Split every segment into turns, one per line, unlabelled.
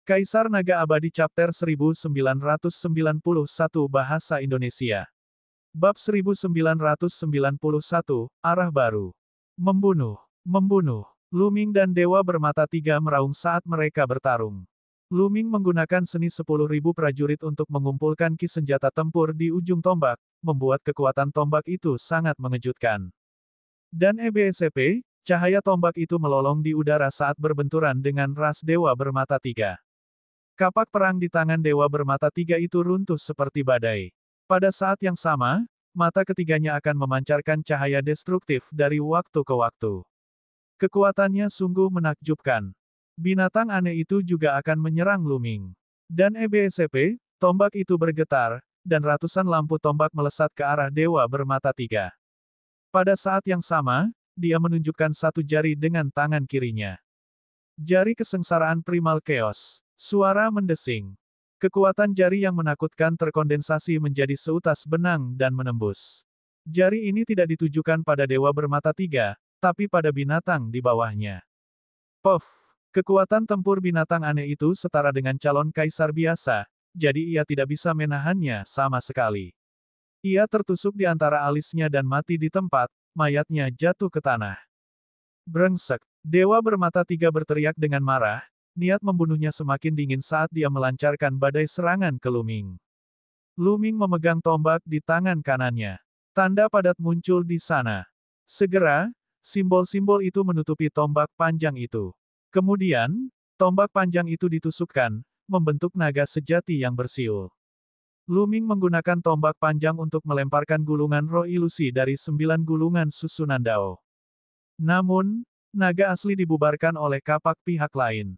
Kaisar Naga Abadi Chapter 1991 Bahasa Indonesia. Bab 1991, Arah Baru. Membunuh. Membunuh. Luming dan Dewa Bermata Tiga meraung saat mereka bertarung. Luming menggunakan seni 10.000 prajurit untuk mengumpulkan ki senjata tempur di ujung tombak, membuat kekuatan tombak itu sangat mengejutkan. Dan EBSP, cahaya tombak itu melolong di udara saat berbenturan dengan ras Dewa Bermata Tiga. Kapak perang di tangan Dewa Bermata Tiga itu runtuh seperti badai. Pada saat yang sama, mata ketiganya akan memancarkan cahaya destruktif dari waktu ke waktu. Kekuatannya sungguh menakjubkan. Binatang aneh itu juga akan menyerang Luming. Dan EBSP, tombak itu bergetar, dan ratusan lampu tombak melesat ke arah Dewa Bermata Tiga. Pada saat yang sama, dia menunjukkan satu jari dengan tangan kirinya. Jari kesengsaraan Primal Chaos. Suara mendesing. Kekuatan jari yang menakutkan terkondensasi menjadi seutas benang dan menembus. Jari ini tidak ditujukan pada Dewa Bermata Tiga, tapi pada binatang di bawahnya. Puff! Kekuatan tempur binatang aneh itu setara dengan calon kaisar biasa, jadi ia tidak bisa menahannya sama sekali. Ia tertusuk di antara alisnya dan mati di tempat, mayatnya jatuh ke tanah. Brengsek! Dewa Bermata Tiga berteriak dengan marah, niat membunuhnya semakin dingin saat dia melancarkan badai serangan ke Luming. Luming memegang tombak di tangan kanannya. Tanda padat muncul di sana. Segera, simbol-simbol itu menutupi tombak panjang itu. Kemudian, tombak panjang itu ditusukkan, membentuk naga sejati yang bersiul. Luming menggunakan tombak panjang untuk melemparkan gulungan roh ilusi dari 9 gulungan susunan Dao. Namun, naga asli dibubarkan oleh kapak pihak lain.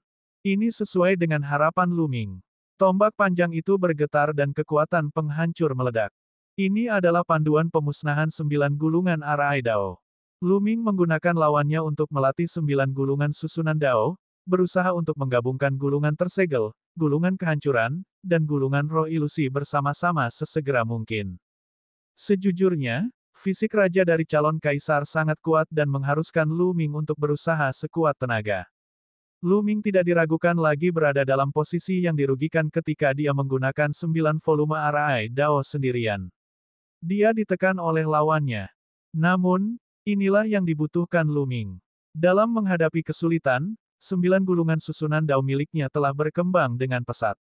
Ini sesuai dengan harapan Luming. Tombak panjang itu bergetar dan kekuatan penghancur meledak. Ini adalah panduan pemusnahan 9 gulungan Arai Dao. Luming menggunakan lawannya untuk melatih 9 gulungan susunan Dao, berusaha untuk menggabungkan gulungan tersegel, gulungan kehancuran, dan gulungan roh ilusi bersama-sama sesegera mungkin. Sejujurnya, fisik raja dari calon kaisar sangat kuat dan mengharuskan Luming untuk berusaha sekuat tenaga. Luming tidak diragukan lagi berada dalam posisi yang dirugikan ketika dia menggunakan 9 volume Arai Dao sendirian. Dia ditekan oleh lawannya. Namun, inilah yang dibutuhkan Luming. Dalam menghadapi kesulitan, 9 gulungan susunan Dao miliknya telah berkembang dengan pesat.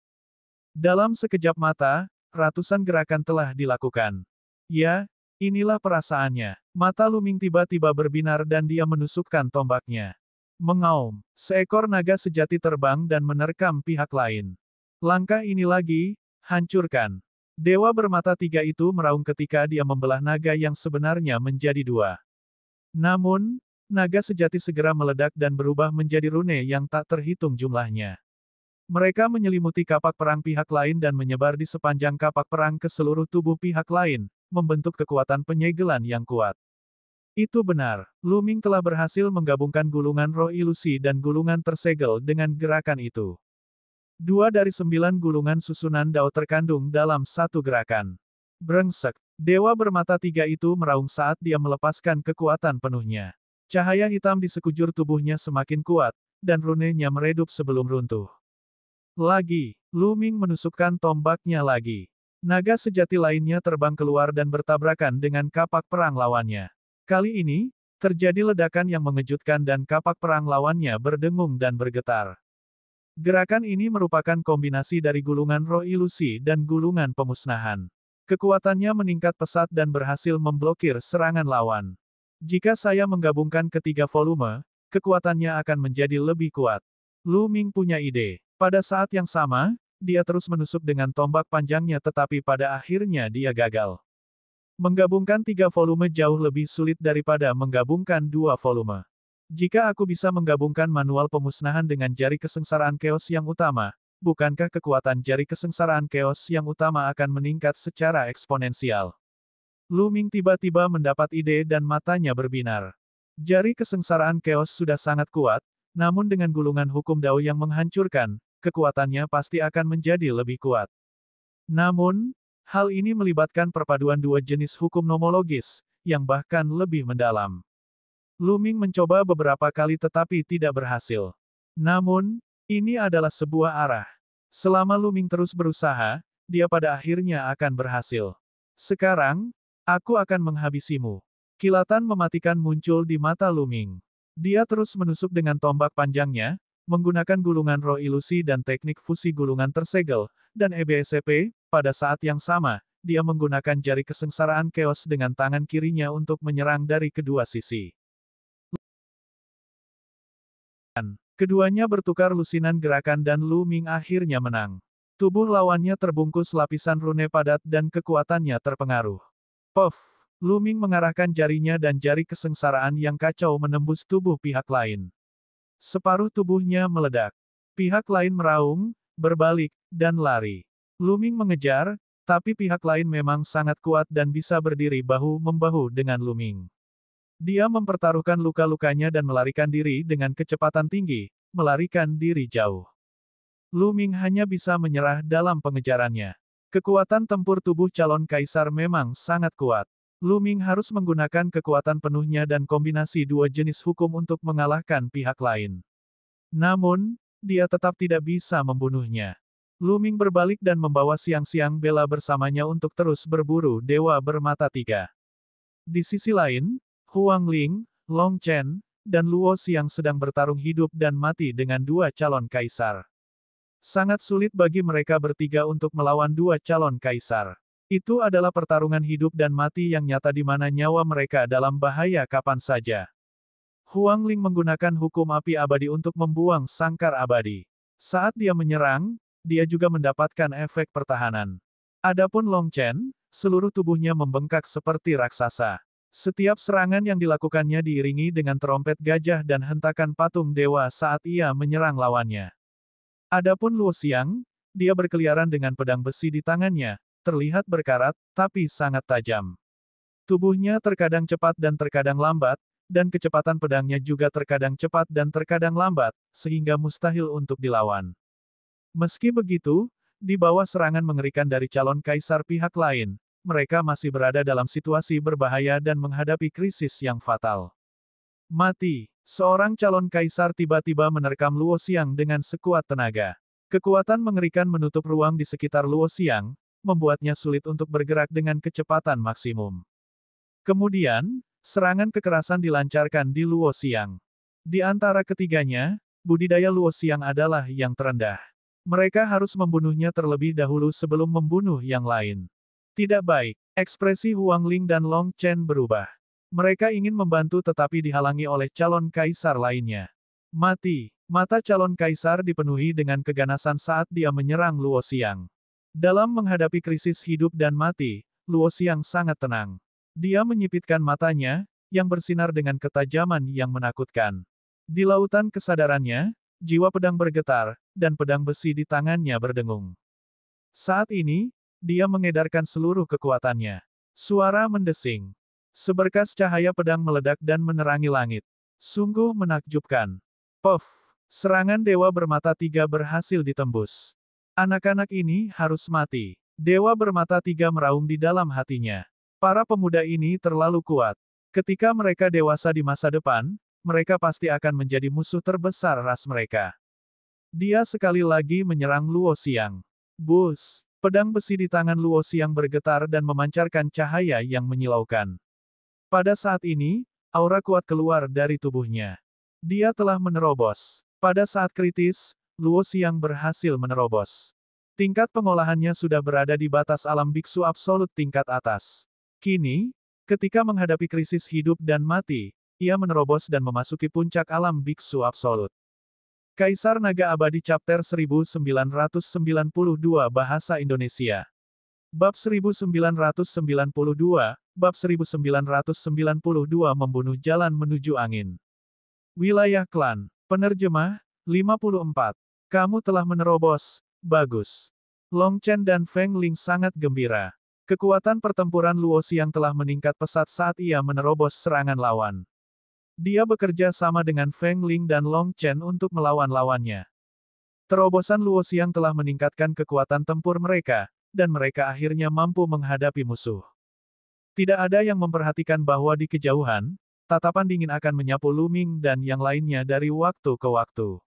Dalam sekejap mata, ratusan gerakan telah dilakukan. Ya, inilah perasaannya. Mata Luming tiba-tiba berbinar dan dia menusukkan tombaknya. Mengaum, seekor naga sejati terbang dan menerkam pihak lain. Langkah ini lagi, hancurkan. Dewa Bermata Tiga itu meraung ketika dia membelah naga yang sebenarnya menjadi 2. Namun, naga sejati segera meledak dan berubah menjadi rune yang tak terhitung jumlahnya. Mereka menyelimuti kapak perang pihak lain dan menyebar di sepanjang kapak perang ke seluruh tubuh pihak lain, membentuk kekuatan penyegelan yang kuat. Itu benar, Luming telah berhasil menggabungkan gulungan roh ilusi dan gulungan tersegel dengan gerakan itu. 2 dari 9 gulungan susunan Dao terkandung dalam satu gerakan. Brengsek! Dewa Bermata Tiga itu meraung saat dia melepaskan kekuatan penuhnya. Cahaya hitam di sekujur tubuhnya semakin kuat, dan runenya meredup sebelum runtuh. Lagi, Luming menusukkan tombaknya lagi. Naga sejati lainnya terbang keluar dan bertabrakan dengan kapak perang lawannya. Kali ini, terjadi ledakan yang mengejutkan dan kapak perang lawannya berdengung dan bergetar. Gerakan ini merupakan kombinasi dari gulungan roh ilusi dan gulungan pemusnahan. Kekuatannya meningkat pesat dan berhasil memblokir serangan lawan. Jika saya menggabungkan ketiga volume, kekuatannya akan menjadi lebih kuat. Luming punya ide. Pada saat yang sama, dia terus menusuk dengan tombak panjangnya tetapi pada akhirnya dia gagal. Menggabungkan 3 volume jauh lebih sulit daripada menggabungkan 2 volume. Jika aku bisa menggabungkan manual pemusnahan dengan jari kesengsaraan Chaos yang utama, bukankah kekuatan jari kesengsaraan Chaos yang utama akan meningkat secara eksponensial? Luming tiba-tiba mendapat ide dan matanya berbinar. Jari kesengsaraan Chaos sudah sangat kuat, namun dengan gulungan hukum Dao yang menghancurkan, kekuatannya pasti akan menjadi lebih kuat. Namun, hal ini melibatkan perpaduan 2 jenis hukum nomologis, yang bahkan lebih mendalam. Luming mencoba beberapa kali tetapi tidak berhasil. Namun, ini adalah sebuah arah. Selama Lu Ming terus berusaha, dia pada akhirnya akan berhasil. Sekarang, aku akan menghabisimu. Kilatan mematikan muncul di mata Lu Ming. Dia terus menusuk dengan tombak panjangnya, menggunakan gulungan roh ilusi dan teknik fusi gulungan tersegel, dan EBSCP, pada saat yang sama, dia menggunakan jari kesengsaraan Chaos dengan tangan kirinya untuk menyerang dari kedua sisi. Keduanya bertukar lusinan gerakan dan Lu Ming akhirnya menang. Tubuh lawannya terbungkus lapisan rune padat dan kekuatannya terpengaruh. Puff! Lu Ming mengarahkan jarinya dan jari kesengsaraan yang kacau menembus tubuh pihak lain. Separuh tubuhnya meledak. Pihak lain meraung, berbalik, dan lari. Lu Ming mengejar, tapi pihak lain memang sangat kuat dan bisa berdiri bahu-membahu dengan Lu Ming. Dia mempertaruhkan luka-lukanya dan melarikan diri dengan kecepatan tinggi, melarikan diri jauh. Lu Ming hanya bisa menyerah dalam pengejarannya. Kekuatan tempur tubuh calon kaisar memang sangat kuat. Lu Ming harus menggunakan kekuatan penuhnya dan kombinasi dua jenis hukum untuk mengalahkan pihak lain. Namun, dia tetap tidak bisa membunuhnya. Lu Ming berbalik dan membawa siang-siang bela bersamanya untuk terus berburu Dewa Bermata Tiga. Di sisi lain, Huang Ling, Long Chen, dan Luo Xiang sedang bertarung hidup dan mati dengan dua calon kaisar. Sangat sulit bagi mereka bertiga untuk melawan dua calon kaisar. Itu adalah pertarungan hidup dan mati yang nyata di mana nyawa mereka dalam bahaya kapan saja. Huang Ling menggunakan hukum api abadi untuk membuang sangkar abadi. Saat dia menyerang, dia juga mendapatkan efek pertahanan. Adapun Long Chen, seluruh tubuhnya membengkak seperti raksasa. Setiap serangan yang dilakukannya diiringi dengan trompet gajah dan hentakan patung dewa saat ia menyerang lawannya. Adapun Luo Xiang, dia berkeliaran dengan pedang besi di tangannya, terlihat berkarat, tapi sangat tajam. Tubuhnya terkadang cepat dan terkadang lambat, dan kecepatan pedangnya juga terkadang cepat dan terkadang lambat, sehingga mustahil untuk dilawan. Meski begitu, di bawah serangan mengerikan dari calon kaisar pihak lain, mereka masih berada dalam situasi berbahaya dan menghadapi krisis yang fatal. Mati! Seorang calon kaisar tiba-tiba menerkam Luo Xiang dengan sekuat tenaga. Kekuatan mengerikan menutup ruang di sekitar Luo Xiang, membuatnya sulit untuk bergerak dengan kecepatan maksimum. Kemudian, serangan kekerasan dilancarkan di Luo Xiang. Di antara ketiganya, budidaya Luo Xiang adalah yang terendah. Mereka harus membunuhnya terlebih dahulu sebelum membunuh yang lain. Tidak baik. Ekspresi Huang Ling dan Long Chen berubah. Mereka ingin membantu tetapi dihalangi oleh calon kaisar lainnya. Mati. Mata calon kaisar dipenuhi dengan keganasan saat dia menyerang Luo Xiang. Dalam menghadapi krisis hidup dan mati, Luo Xiang sangat tenang. Dia menyipitkan matanya, yang bersinar dengan ketajaman yang menakutkan. Di lautan kesadarannya, jiwa pedang bergetar, dan pedang besi di tangannya berdengung. Saat ini, dia mengedarkan seluruh kekuatannya. Suara mendesing. Seberkas cahaya pedang meledak dan menerangi langit. Sungguh menakjubkan. Puff! Serangan Dewa Bermata Tiga berhasil ditembus. Anak-anak ini harus mati. Dewa Bermata Tiga meraung di dalam hatinya. Para pemuda ini terlalu kuat. Ketika mereka dewasa di masa depan, mereka pasti akan menjadi musuh terbesar ras mereka. Dia sekali lagi menyerang Luo Xiang. Bus! Pedang besi di tangan Luo Xiang bergetar dan memancarkan cahaya yang menyilaukan. Pada saat ini, aura kuat keluar dari tubuhnya. Dia telah menerobos. Pada saat kritis, Luo Xiang berhasil menerobos. Tingkat pengolahannya sudah berada di batas alam biksu absolut tingkat atas. Kini, ketika menghadapi krisis hidup dan mati, ia menerobos dan memasuki puncak alam biksu absolut. Kaisar Naga Abadi Chapter 1992 Bahasa Indonesia. Bab 1992, Bab 1992 Membunuh Jalan Menuju Angin. Wilayah Klan. Penerjemah, 54. Kamu telah menerobos, bagus. Long Chen dan Feng Ling sangat gembira. Kekuatan pertempuran Luo Xiang telah meningkat pesat saat ia menerobos serangan lawan. Dia bekerja sama dengan Feng Ling dan Long Chen untuk melawan lawannya. Terobosan Luo Xiang telah meningkatkan kekuatan tempur mereka, dan mereka akhirnya mampu menghadapi musuh. Tidak ada yang memperhatikan bahwa di kejauhan, tatapan dingin akan menyapu Lu Ming dan yang lainnya dari waktu ke waktu.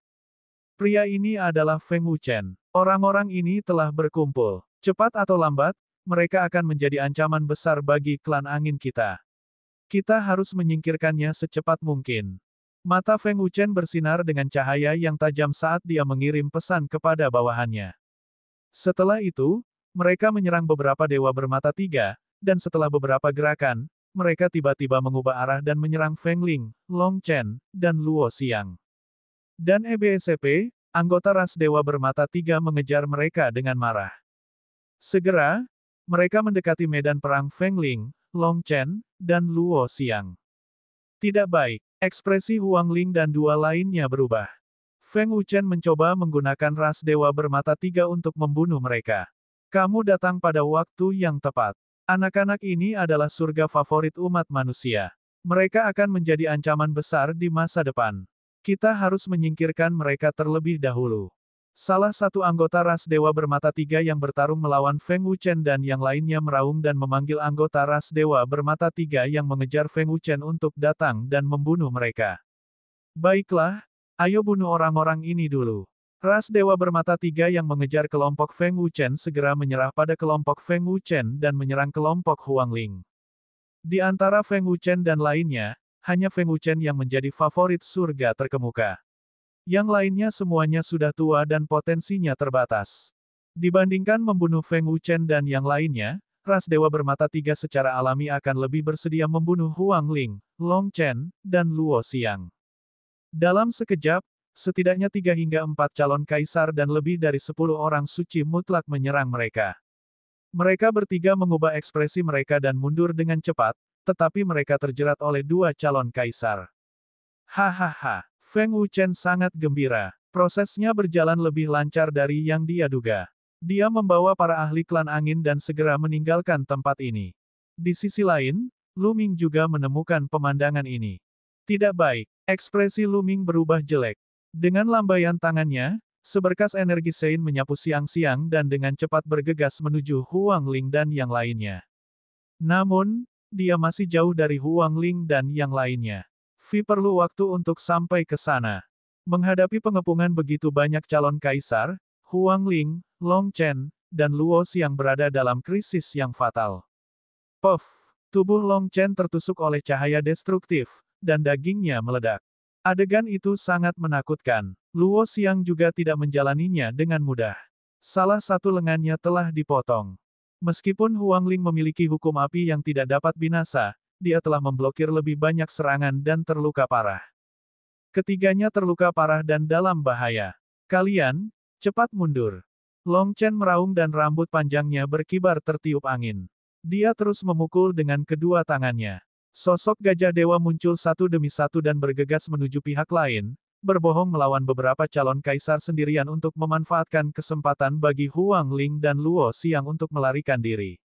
Pria ini adalah Feng Wuchen. Orang-orang ini telah berkumpul. Cepat atau lambat, mereka akan menjadi ancaman besar bagi klan angin kita. Kita harus menyingkirkannya secepat mungkin. Mata Feng Wuchen bersinar dengan cahaya yang tajam saat dia mengirim pesan kepada bawahannya. Setelah itu, mereka menyerang beberapa dewa bermata tiga, dan setelah beberapa gerakan, mereka tiba-tiba mengubah arah dan menyerang Feng Ling, Long Chen, dan Luo Xiang. Dan EBSCP, anggota ras dewa bermata tiga mengejar mereka dengan marah. Segera, mereka mendekati medan perang Feng Ling, Long Chen, dan Luo Xiang. Tidak baik, ekspresi Huang Ling dan dua lainnya berubah. Feng Wuchen mencoba menggunakan ras dewa bermata tiga untuk membunuh mereka. Kamu datang pada waktu yang tepat. Anak-anak ini adalah surga favorit umat manusia. Mereka akan menjadi ancaman besar di masa depan. Kita harus menyingkirkan mereka terlebih dahulu. Salah satu anggota ras dewa bermata tiga yang bertarung melawan Feng Wuchen dan yang lainnya meraung dan memanggil anggota ras dewa bermata tiga yang mengejar Feng Wuchen untuk datang dan membunuh mereka. Baiklah, ayo bunuh orang-orang ini dulu. Ras dewa bermata tiga yang mengejar kelompok Feng Wuchen segera menyerah pada kelompok Feng Wuchen dan menyerang kelompok Huang Ling. Di antara Feng Wuchen dan lainnya, hanya Feng Wuchen yang menjadi favorit surga terkemuka. Yang lainnya semuanya sudah tua dan potensinya terbatas. Dibandingkan membunuh Feng Wuchen dan yang lainnya, ras dewa bermata tiga secara alami akan lebih bersedia membunuh Huang Ling, Long Chen, dan Luo Xiang. Dalam sekejap, setidaknya 3 hingga 4 calon kaisar dan lebih dari 10 orang suci mutlak menyerang mereka. Mereka bertiga mengubah ekspresi mereka dan mundur dengan cepat, tetapi mereka terjerat oleh 2 calon kaisar. Hahaha, Feng Wuchen sangat gembira. Prosesnya berjalan lebih lancar dari yang dia duga. Dia membawa para ahli klan angin dan segera meninggalkan tempat ini. Di sisi lain, Lu Ming juga menemukan pemandangan ini. Tidak baik, ekspresi Lu Ming berubah jelek. Dengan lambaian tangannya, seberkas energi Sein menyapu siang-siang dan dengan cepat bergegas menuju Huang Ling dan yang lainnya. Namun, dia masih jauh dari Huang Ling dan yang lainnya. Vi perlu waktu untuk sampai ke sana. Menghadapi pengepungan begitu banyak calon kaisar, Huang Ling, Long Chen, dan Luo Xiang berada dalam krisis yang fatal. Puff! Tubuh Long Chen tertusuk oleh cahaya destruktif, dan dagingnya meledak. Adegan itu sangat menakutkan. Luo Xiang juga tidak menjalaninya dengan mudah. Salah satu lengannya telah dipotong. Meskipun Huang Ling memiliki hukum api yang tidak dapat binasa, dia telah memblokir lebih banyak serangan dan terluka parah. Ketiganya terluka parah dan dalam bahaya. Kalian, cepat mundur. Long Chen meraung dan rambut panjangnya berkibar tertiup angin. Dia terus memukul dengan kedua tangannya. Sosok gajah dewa muncul satu demi satu dan bergegas menuju pihak lain, berbohong melawan beberapa calon kaisar sendirian untuk memanfaatkan kesempatan bagi Huang Ling dan Luo Xiang untuk melarikan diri.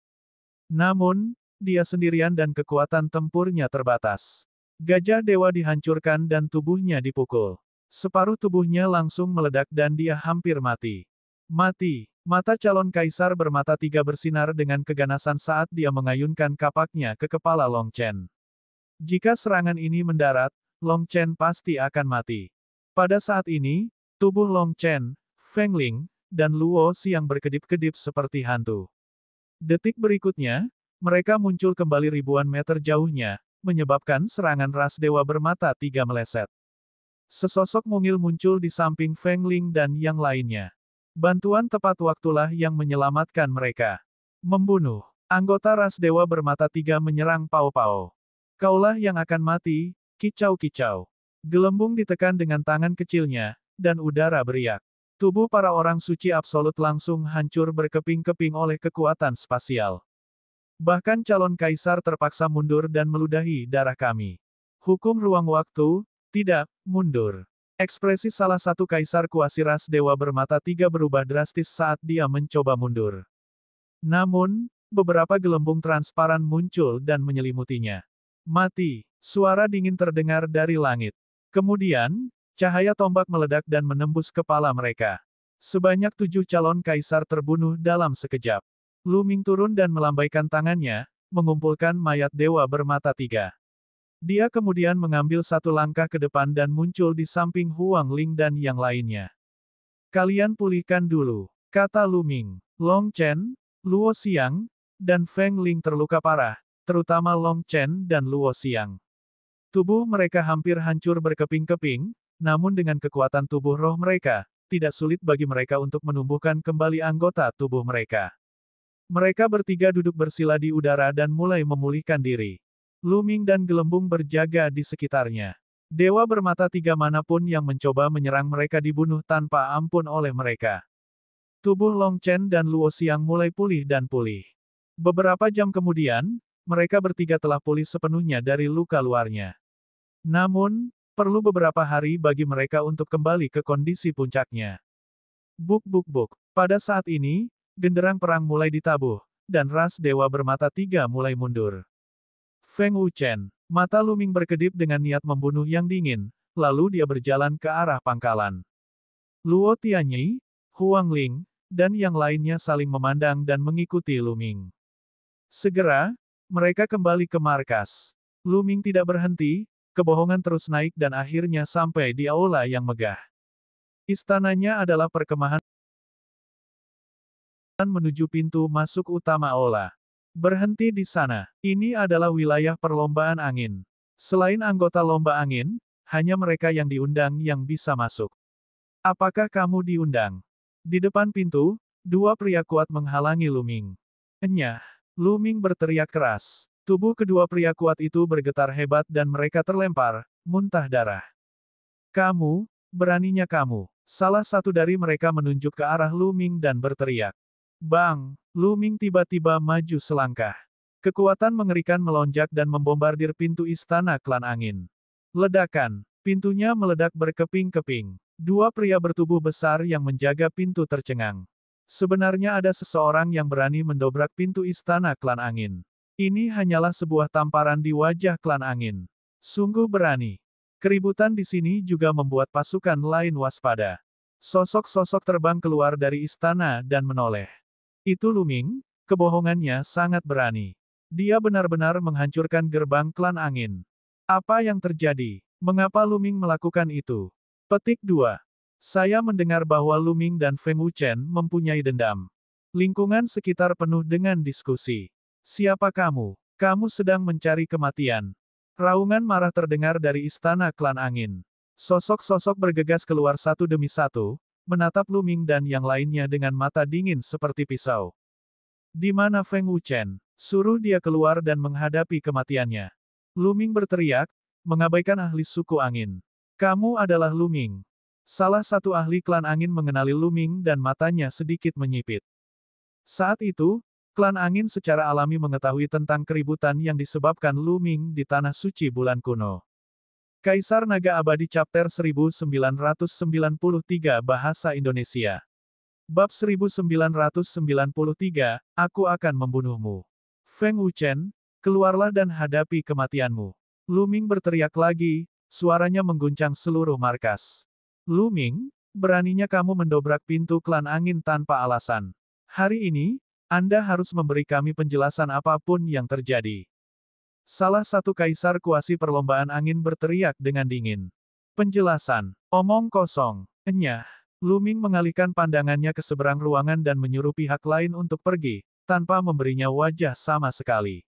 Namun, dia sendirian dan kekuatan tempurnya terbatas. Gajah dewa dihancurkan dan tubuhnya dipukul. Separuh tubuhnya langsung meledak dan dia hampir mati. Mati. Mata calon kaisar bermata tiga bersinar dengan keganasan saat dia mengayunkan kapaknya ke kepala Long Chen. Jika serangan ini mendarat, Long Chen pasti akan mati. Pada saat ini, tubuh Long Chen, Feng Ling, dan Luo Xiang berkedip-kedip seperti hantu. Detik berikutnya, mereka muncul kembali ribuan meter jauhnya, menyebabkan serangan ras dewa bermata tiga meleset. Sesosok mungil muncul di samping Feng Ling dan yang lainnya. Bantuan tepat waktulah yang menyelamatkan mereka. Membunuh. Anggota ras dewa bermata tiga menyerang Pao Pao. Kaulah yang akan mati, kicau-kicau. Gelembung ditekan dengan tangan kecilnya, dan udara beriak. Tubuh para orang suci absolut langsung hancur berkeping-keping oleh kekuatan spasial. Bahkan calon kaisar terpaksa mundur dan meludahi darah kami. Hukum ruang waktu, tidak, mundur. Ekspresi salah satu kaisar kuasi ras dewa bermata tiga berubah drastis saat dia mencoba mundur. Namun, beberapa gelembung transparan muncul dan menyelimutinya. Mati. Suara dingin terdengar dari langit. Kemudian, cahaya tombak meledak dan menembus kepala mereka. Sebanyak 7 calon kaisar terbunuh dalam sekejap. Lu Ming turun dan melambaikan tangannya, mengumpulkan mayat dewa bermata tiga. Dia kemudian mengambil satu langkah ke depan dan muncul di samping Huang Ling dan yang lainnya. Kalian pulihkan dulu. kata Lu Ming. Long Chen, Luo Xiang, dan Feng Ling terluka parah, terutama Long Chen dan Luo Xiang. Tubuh mereka hampir hancur berkeping-keping, namun dengan kekuatan tubuh roh mereka, tidak sulit bagi mereka untuk menumbuhkan kembali anggota tubuh mereka. Mereka bertiga duduk bersila di udara dan mulai memulihkan diri. Lu Ming dan Gelembung berjaga di sekitarnya. Dewa bermata tiga manapun yang mencoba menyerang mereka dibunuh tanpa ampun oleh mereka. Tubuh Long Chen dan Luo Xiang mulai pulih dan pulih. Beberapa jam kemudian, mereka bertiga telah pulih sepenuhnya dari luka luarnya. Namun, perlu beberapa hari bagi mereka untuk kembali ke kondisi puncaknya. Buk buk buk. Pada saat ini, genderang perang mulai ditabuh, dan ras dewa bermata tiga mulai mundur. Feng Wuchen, mata Lu Ming berkedip dengan niat membunuh yang dingin, lalu dia berjalan ke arah pangkalan. Luo Tianyi, Huang Ling, dan yang lainnya saling memandang dan mengikuti Lu Ming. Segera, mereka kembali ke markas. Lu Ming tidak berhenti, kebohongan terus naik dan akhirnya sampai di aula yang megah. Istananya adalah perkemahan menuju pintu masuk utama aula. Berhenti di sana. Ini adalah wilayah perlombaan angin. Selain anggota lomba angin, hanya mereka yang diundang yang bisa masuk. Apakah kamu diundang? Di depan pintu, dua pria kuat menghalangi Lu Ming. Enyah. Lu Ming berteriak keras. Tubuh kedua pria kuat itu bergetar hebat dan mereka terlempar, muntah darah. Kamu, beraninya kamu. Salah satu dari mereka menunjuk ke arah Lu Ming dan berteriak. Bang! Lu Ming tiba-tiba maju selangkah. Kekuatan mengerikan melonjak dan membombardir pintu istana klan angin. Ledakan. Pintunya meledak berkeping-keping. Dua pria bertubuh besar yang menjaga pintu tercengang. Sebenarnya ada seseorang yang berani mendobrak pintu istana klan angin. Ini hanyalah sebuah tamparan di wajah klan angin. Sungguh berani. Keributan di sini juga membuat pasukan lain waspada. Sosok-sosok terbang keluar dari istana dan menoleh. Itu Lu Ming, kebohongannya sangat berani. Dia benar-benar menghancurkan gerbang klan angin. Apa yang terjadi? Mengapa Lu Ming melakukan itu? Petik 2. Saya mendengar bahwa Lu Ming dan Feng Wuchen mempunyai dendam. Lingkungan sekitar penuh dengan diskusi. Siapa kamu? Kamu sedang mencari kematian. Raungan marah terdengar dari istana klan angin. Sosok-sosok bergegas keluar satu demi satu, menatap Lu Ming dan yang lainnya dengan mata dingin seperti pisau. Di mana Feng Wuchen? Suruh dia keluar dan menghadapi kematiannya. Lu Ming berteriak, mengabaikan ahli suku angin. Kamu adalah Lu Ming. Salah satu ahli klan angin mengenali Lu Ming dan matanya sedikit menyipit. Saat itu, klan angin secara alami mengetahui tentang keributan yang disebabkan Lu Ming di Tanah Suci Bulan Kuno. Kaisar Naga Abadi Chapter 1993 Bahasa Indonesia. Bab 1993, Aku akan membunuhmu. Feng Wuchen, keluarlah dan hadapi kematianmu. Lu Ming berteriak lagi, suaranya mengguncang seluruh markas. Lu Ming, beraninya kamu mendobrak pintu klan angin tanpa alasan. Hari ini, Anda harus memberi kami penjelasan apapun yang terjadi. Salah satu kaisar kuasi perlombaan angin berteriak dengan dingin. Penjelasan. Omong kosong. Enyah. Lu Ming mengalihkan pandangannya ke seberang ruangan dan menyuruh pihak lain untuk pergi, tanpa memberinya wajah sama sekali.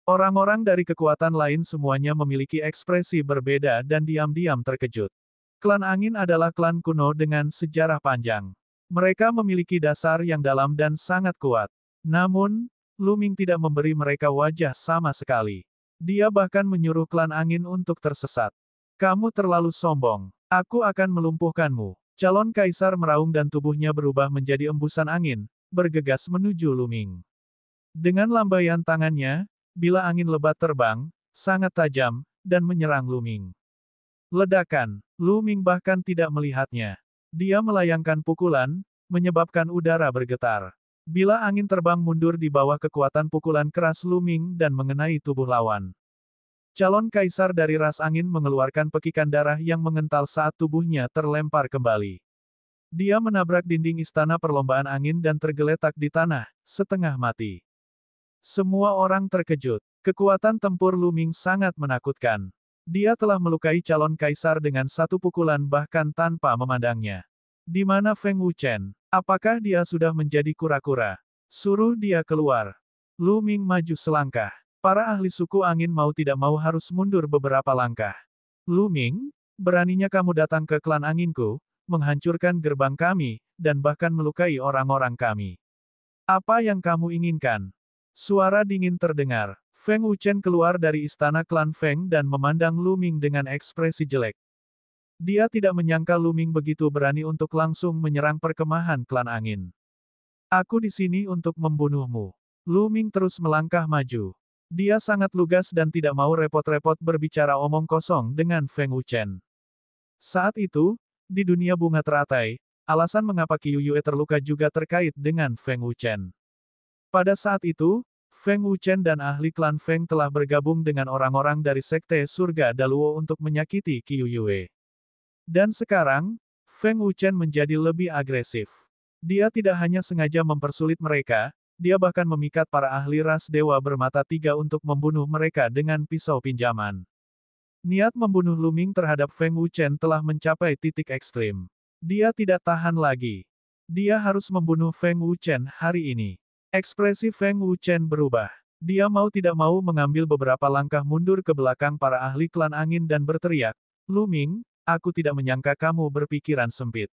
Orang-orang dari kekuatan lain semuanya memiliki ekspresi berbeda dan diam-diam terkejut. Klan angin adalah klan kuno dengan sejarah panjang. Mereka memiliki dasar yang dalam dan sangat kuat. Namun, Lu Ming tidak memberi mereka wajah sama sekali. Dia bahkan menyuruh klan angin untuk tersesat. Kamu terlalu sombong. Aku akan melumpuhkanmu. Calon kaisar meraung dan tubuhnya berubah menjadi embusan angin, bergegas menuju Lu Ming. Dengan lambaian tangannya, bila angin lebat terbang, sangat tajam, dan menyerang Lu Ming. Ledakan. Lu Ming bahkan tidak melihatnya. Dia melayangkan pukulan, menyebabkan udara bergetar. Bila angin terbang mundur di bawah kekuatan pukulan keras Lu Ming dan mengenai tubuh lawan. Calon kaisar dari ras angin mengeluarkan pekikan darah yang mengental saat tubuhnya terlempar kembali. Dia menabrak dinding istana perlombaan angin dan tergeletak di tanah, setengah mati. Semua orang terkejut. Kekuatan tempur Lu Ming sangat menakutkan. Dia telah melukai calon kaisar dengan satu pukulan bahkan tanpa memandangnya. Di mana Feng Wuchen? Apakah dia sudah menjadi kura-kura? Suruh dia keluar. Lu Ming maju selangkah. Para ahli suku angin mau tidak mau harus mundur beberapa langkah. Lu Ming, beraninya kamu datang ke klan anginku, menghancurkan gerbang kami, dan bahkan melukai orang-orang kami. Apa yang kamu inginkan? Suara dingin terdengar. Feng Wuchen keluar dari istana klan Feng dan memandang Lu Ming dengan ekspresi jelek. Dia tidak menyangka Lu Ming begitu berani untuk langsung menyerang perkemahan klan angin. Aku di sini untuk membunuhmu. Lu Ming terus melangkah maju. Dia sangat lugas dan tidak mau repot-repot berbicara omong kosong dengan Feng Wuchen. Saat itu, di dunia bunga teratai, alasan mengapa Qiu Yue terluka juga terkait dengan Feng Wuchen. Pada saat itu, Feng Wuchen dan ahli klan Feng telah bergabung dengan orang-orang dari Sekte Surga Daluo untuk menyakiti Qiu Yue. Dan sekarang, Feng Wuchen menjadi lebih agresif. Dia tidak hanya sengaja mempersulit mereka, dia bahkan memikat para ahli ras dewa bermata tiga untuk membunuh mereka dengan pisau pinjaman. Niat membunuh Lu Ming terhadap Feng Wuchen telah mencapai titik ekstrim. Dia tidak tahan lagi. Dia harus membunuh Feng Wuchen hari ini. Ekspresi Feng Wuchen berubah. Dia mau tidak mau mengambil beberapa langkah mundur ke belakang para ahli klan angin dan berteriak, "Lu Ming, aku tidak menyangka kamu berpikiran sempit.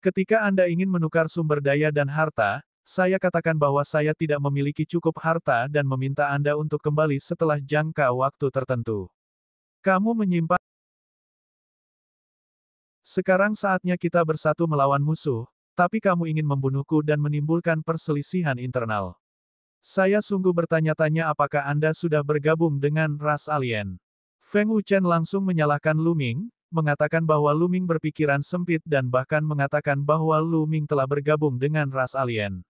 Ketika Anda ingin menukar sumber daya dan harta, saya katakan bahwa saya tidak memiliki cukup harta dan meminta Anda untuk kembali setelah jangka waktu tertentu. Kamu menyimpan. Sekarang saatnya kita bersatu melawan musuh, tapi kamu ingin membunuhku dan menimbulkan perselisihan internal. Saya sungguh bertanya-tanya apakah Anda sudah bergabung dengan ras alien." Feng Wuchen langsung menyalahkan Lu Ming, mengatakan bahwa Lu Ming berpikiran sempit dan bahkan mengatakan bahwa Lu Ming telah bergabung dengan ras alien.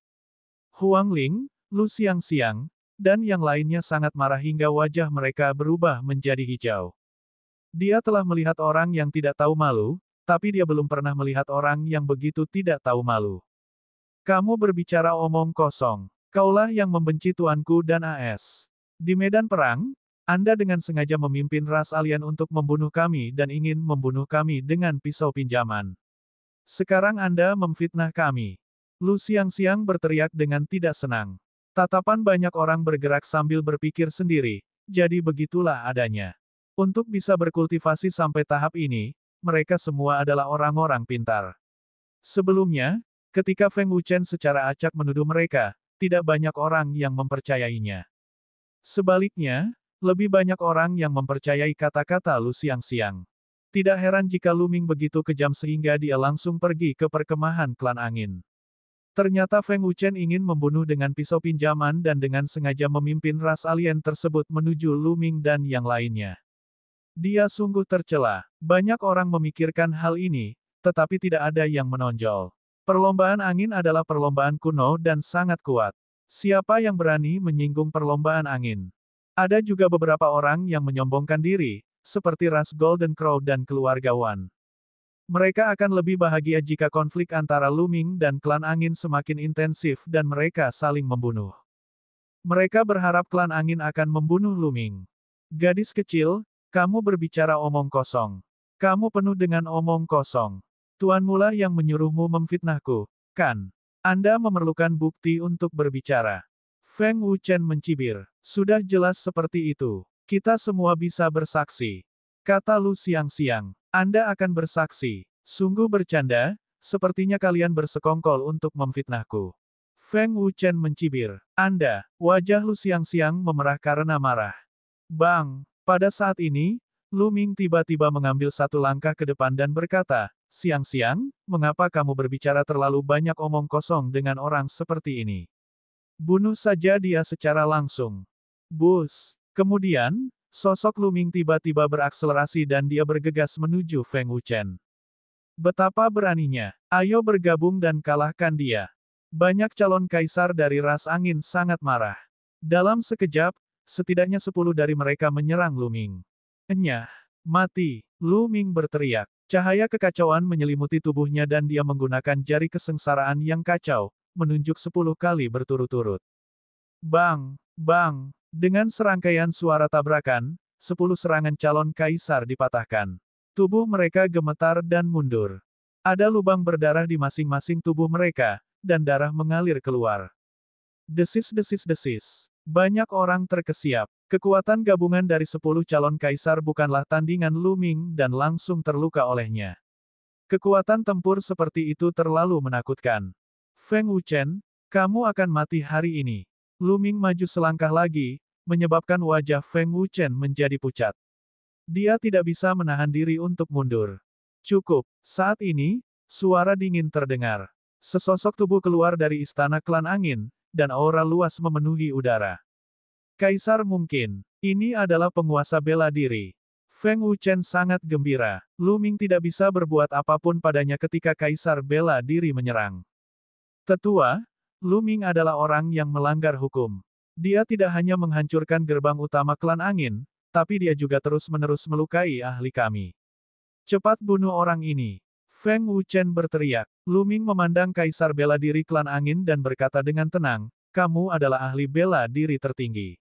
Huang Ling, Lu Xiangxiang, dan yang lainnya sangat marah hingga wajah mereka berubah menjadi hijau. Dia telah melihat orang yang tidak tahu malu, tapi dia belum pernah melihat orang yang begitu tidak tahu malu. Kamu berbicara omong kosong. Kaulah yang membenci tuanku dan AS. Di medan perang, Anda dengan sengaja memimpin ras alien untuk membunuh kami dan ingin membunuh kami dengan pisau pinjaman. Sekarang Anda memfitnah kami. Lu Xiangxiang berteriak dengan tidak senang. Tatapan banyak orang bergerak sambil berpikir sendiri, jadi begitulah adanya. Untuk bisa berkultivasi sampai tahap ini, mereka semua adalah orang-orang pintar. Sebelumnya, ketika Feng Wuchen secara acak menuduh mereka, tidak banyak orang yang mempercayainya. Sebaliknya, lebih banyak orang yang mempercayai kata-kata Lu Xiangxiang. Tidak heran jika Lu Ming begitu kejam sehingga dia langsung pergi ke perkemahan klan angin. Ternyata Feng Wuchen ingin membunuh dengan pisau pinjaman dan dengan sengaja memimpin ras alien tersebut menuju Lu Ming dan yang lainnya. Dia sungguh tercela. Banyak orang memikirkan hal ini, tetapi tidak ada yang menonjol. Perlombaan angin adalah perlombaan kuno dan sangat kuat. Siapa yang berani menyinggung perlombaan angin? Ada juga beberapa orang yang menyombongkan diri, seperti ras Golden Crow dan keluarga Wan. Mereka akan lebih bahagia jika konflik antara Lu Ming dan klan angin semakin intensif dan mereka saling membunuh. Mereka berharap klan angin akan membunuh Lu Ming. Gadis kecil, kamu berbicara omong kosong. Kamu penuh dengan omong kosong. Tuanmulah yang menyuruhmu memfitnahku, kan? Anda memerlukan bukti untuk berbicara. Feng Wuchen mencibir. Sudah jelas seperti itu. Kita semua bisa bersaksi. Kata Lu Xiangxiang. Anda akan bersaksi. Sungguh bercanda, sepertinya kalian bersekongkol untuk memfitnahku. Feng Wuchen mencibir. Anda, wajah Lu Xiangxiang memerah karena marah. Bang! Pada saat ini, Lu Ming tiba-tiba mengambil satu langkah ke depan dan berkata, "Xiangxiang, mengapa kamu berbicara terlalu banyak omong kosong dengan orang seperti ini? Bunuh saja dia secara langsung." Bus. Kemudian, sosok Lu Ming tiba-tiba berakselerasi dan dia bergegas menuju Feng Wuchen. Betapa beraninya. Ayo bergabung dan kalahkan dia. Banyak calon kaisar dari ras angin sangat marah. Dalam sekejap, setidaknya 10 dari mereka menyerang Lu Ming. Enyah. Mati. Lu Ming berteriak. Cahaya kekacauan menyelimuti tubuhnya dan dia menggunakan jari kesengsaraan yang kacau, menunjuk 10 kali berturut-turut. Bang! Bang! Dengan serangkaian suara tabrakan, 10 serangan calon kaisar dipatahkan. Tubuh mereka gemetar dan mundur. Ada lubang berdarah di masing-masing tubuh mereka, dan darah mengalir keluar. Desis-desis-desis. Banyak orang terkesiap. Kekuatan gabungan dari 10 calon kaisar bukanlah tandingan Lu Ming dan langsung terluka olehnya. Kekuatan tempur seperti itu terlalu menakutkan. Feng Wuchen, kamu akan mati hari ini. Lu Ming maju selangkah lagi, menyebabkan wajah Feng Wuchen menjadi pucat. Dia tidak bisa menahan diri untuk mundur. Cukup. Saat ini, suara dingin terdengar. Sesosok tubuh keluar dari istana klan angin, dan aura luas memenuhi udara. Kaisar mungkin. Ini adalah penguasa bela diri. Feng Wuchen sangat gembira. Lu Ming tidak bisa berbuat apapun padanya ketika kaisar bela diri menyerang. Tetua, Lu Ming adalah orang yang melanggar hukum. Dia tidak hanya menghancurkan gerbang utama klan angin, tapi dia juga terus-menerus melukai ahli kami. Cepat bunuh orang ini. Feng Wuchen berteriak. Lu Ming memandang kaisar bela diri klan angin dan berkata dengan tenang, kamu adalah ahli bela diri tertinggi.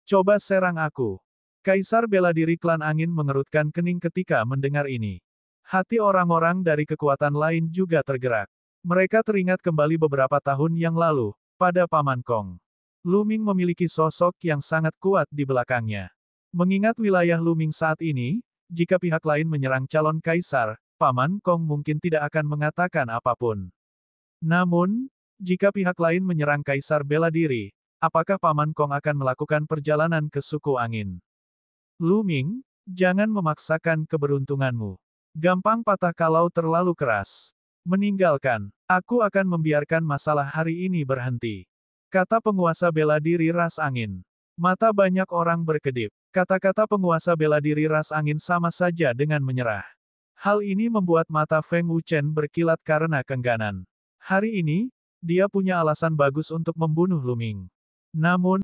Coba serang aku. Kaisar bela diri klan angin mengerutkan kening ketika mendengar ini. Hati orang-orang dari kekuatan lain juga tergerak. Mereka teringat kembali beberapa tahun yang lalu, pada Paman Kong. Lu Ming memiliki sosok yang sangat kuat di belakangnya. Mengingat wilayah Lu Ming saat ini, jika pihak lain menyerang calon kaisar, Paman Kong mungkin tidak akan mengatakan apapun. Namun, jika pihak lain menyerang kaisar bela diri, apakah Paman Kong akan melakukan perjalanan ke suku angin? Lu Ming, jangan memaksakan keberuntunganmu. Gampang patah kalau terlalu keras. Meninggalkan, aku akan membiarkan masalah hari ini berhenti. Kata penguasa bela diri ras angin. Mata banyak orang berkedip. Kata-kata penguasa bela diri ras angin sama saja dengan menyerah. Hal ini membuat mata Feng Wuchen berkilat karena kengganan. Hari ini, dia punya alasan bagus untuk membunuh Lu Ming. Namun,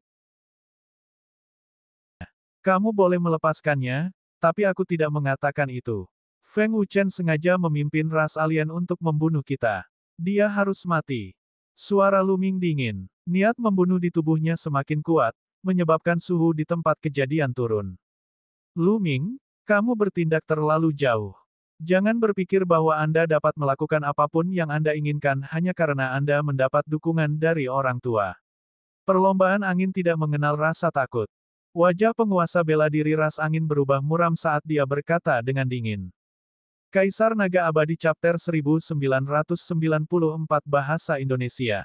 kamu boleh melepaskannya, tapi aku tidak mengatakan itu. Feng Wuchen sengaja memimpin ras alien untuk membunuh kita. Dia harus mati. Suara Lu Ming dingin. Niat membunuh di tubuhnya semakin kuat, menyebabkan suhu di tempat kejadian turun. Lu Ming, kamu bertindak terlalu jauh. Jangan berpikir bahwa Anda dapat melakukan apapun yang Anda inginkan hanya karena Anda mendapat dukungan dari orang tua. Perlombaan angin tidak mengenal rasa takut. Wajah penguasa bela diri ras angin berubah muram saat dia berkata dengan dingin. Kaisar Naga Abadi Chapter 1994 Bahasa Indonesia.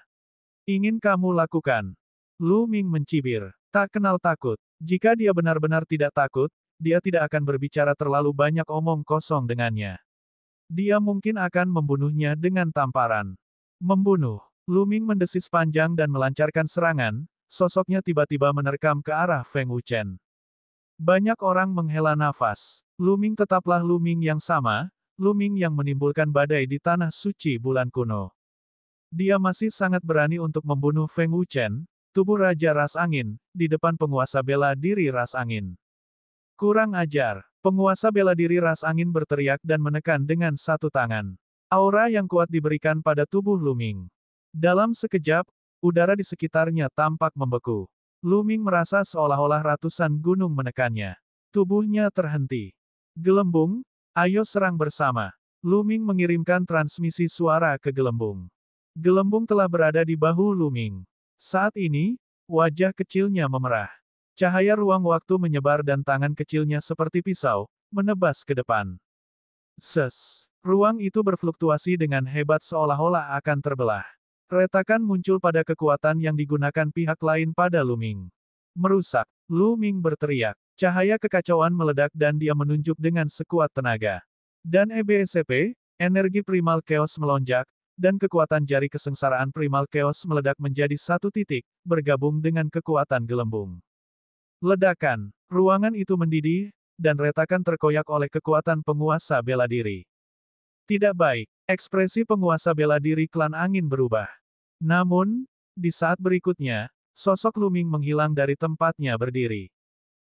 Ingin kamu lakukan. Lu Ming mencibir. Tak kenal takut. Jika dia benar-benar tidak takut, dia tidak akan berbicara terlalu banyak omong kosong dengannya. Dia mungkin akan membunuhnya dengan tamparan. Membunuh. Lu Ming mendesis panjang dan melancarkan serangan, sosoknya tiba-tiba menerkam ke arah Feng Wuchen. Banyak orang menghela nafas. Lu Ming tetaplah Lu Ming yang sama, Lu Ming yang menimbulkan badai di tanah suci bulan kuno. Dia masih sangat berani untuk membunuh Feng Wuchen, tubuh Raja Ras Angin, di depan penguasa bela diri Ras Angin. Kurang ajar. Penguasa bela diri ras angin berteriak dan menekan dengan satu tangan. Aura yang kuat diberikan pada tubuh Lu Ming. Dalam sekejap, udara di sekitarnya tampak membeku. Lu Ming merasa seolah-olah ratusan gunung menekannya. Tubuhnya terhenti. Gelembung, ayo serang bersama. Lu Ming mengirimkan transmisi suara ke gelembung. Gelembung telah berada di bahu Lu Ming. Saat ini, wajah kecilnya memerah. Cahaya ruang waktu menyebar dan tangan kecilnya seperti pisau, menebas ke depan. Ses. Ruang itu berfluktuasi dengan hebat seolah-olah akan terbelah. Retakan muncul pada kekuatan yang digunakan pihak lain pada Lu Ming. Merusak. Lu Ming berteriak. Cahaya kekacauan meledak dan dia menunjuk dengan sekuat tenaga. Dan EBSCP, energi primal chaos melonjak, dan kekuatan jari kesengsaraan primal chaos meledak menjadi satu titik, bergabung dengan kekuatan gelembung. Ledakan. Ruangan itu mendidih, dan retakan terkoyak oleh kekuatan penguasa bela diri. Tidak baik. Ekspresi penguasa bela diri klan angin berubah. Namun, di saat berikutnya, sosok Lu Ming menghilang dari tempatnya berdiri.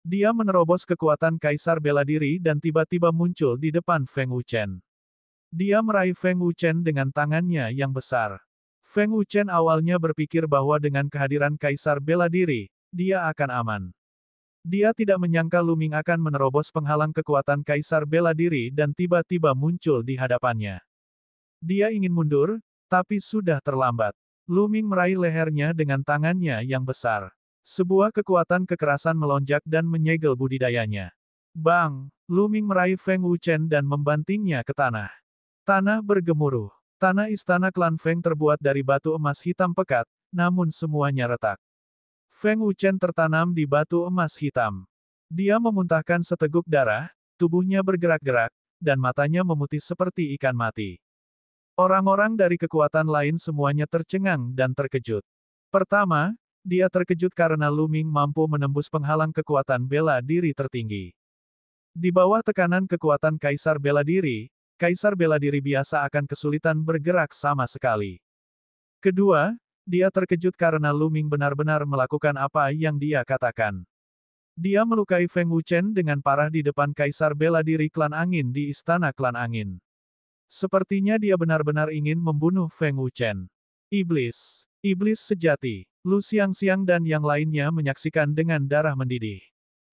Dia menerobos kekuatan kaisar bela diri dan tiba-tiba muncul di depan Feng Wuchen. Dia meraih Feng Wuchen dengan tangannya yang besar. Feng Wuchen awalnya berpikir bahwa dengan kehadiran kaisar bela diri, dia akan aman. Dia tidak menyangka Lu Ming akan menerobos penghalang kekuatan kaisar bela diri dan tiba-tiba muncul di hadapannya. Dia ingin mundur, tapi sudah terlambat. Lu Ming meraih lehernya dengan tangannya yang besar. Sebuah kekuatan kekerasan melonjak dan menyegel budidayanya. Bang! Lu Ming meraih Feng Wuchen dan membantingnya ke tanah. Tanah bergemuruh. Tanah istana klan Feng terbuat dari batu emas hitam pekat, namun semuanya retak. Feng Wuchen tertanam di batu emas hitam. Dia memuntahkan seteguk darah, tubuhnya bergerak-gerak, dan matanya memutih seperti ikan mati. Orang-orang dari kekuatan lain semuanya tercengang dan terkejut. Pertama, dia terkejut karena Lu Ming mampu menembus penghalang kekuatan bela diri tertinggi. Di bawah tekanan kekuatan Kaisar Bela Diri, Kaisar Bela Diri biasa akan kesulitan bergerak sama sekali. Kedua, dia terkejut karena Lu Ming benar-benar melakukan apa yang dia katakan. Dia melukai Feng Wuchen dengan parah di depan Kaisar Bela Diri Klan Angin di Istana Klan Angin. Sepertinya dia benar-benar ingin membunuh Feng Wuchen. Iblis. Iblis sejati. Lu Xiangxiang dan yang lainnya menyaksikan dengan darah mendidih.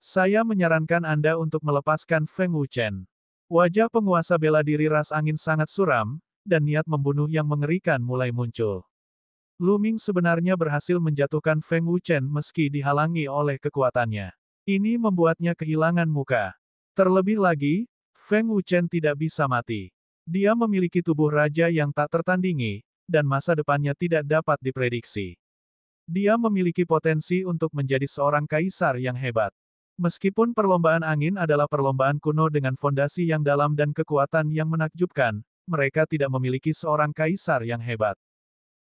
Saya menyarankan Anda untuk melepaskan Feng Wuchen. Wajah penguasa bela diri ras angin sangat suram, dan niat membunuh yang mengerikan mulai muncul. Lu Ming sebenarnya berhasil menjatuhkan Feng Wuchen meski dihalangi oleh kekuatannya. Ini membuatnya kehilangan muka. Terlebih lagi, Feng Wuchen tidak bisa mati. Dia memiliki tubuh raja yang tak tertandingi, dan masa depannya tidak dapat diprediksi. Dia memiliki potensi untuk menjadi seorang kaisar yang hebat. Meskipun perlombaan angin adalah perlombaan kuno dengan fondasi yang dalam dan kekuatan yang menakjubkan, mereka tidak memiliki seorang kaisar yang hebat.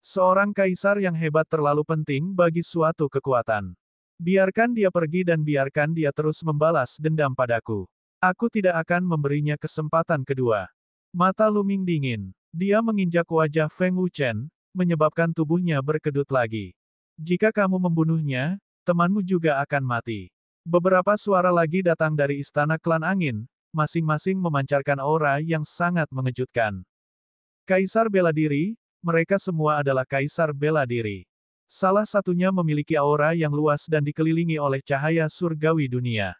Seorang kaisar yang hebat terlalu penting bagi suatu kekuatan. Biarkan dia pergi dan biarkan dia terus membalas dendam padaku. Aku tidak akan memberinya kesempatan kedua. Mata Lu Ming dingin. Dia menginjak wajah Feng Wuchen, menyebabkan tubuhnya berkedut lagi. Jika kamu membunuhnya, temanmu juga akan mati. Beberapa suara lagi datang dari Istana Klan Angin, masing-masing memancarkan aura yang sangat mengejutkan. Kaisar Bela Diri, mereka semua adalah Kaisar Bela Diri. Salah satunya memiliki aura yang luas dan dikelilingi oleh cahaya surgawi dunia.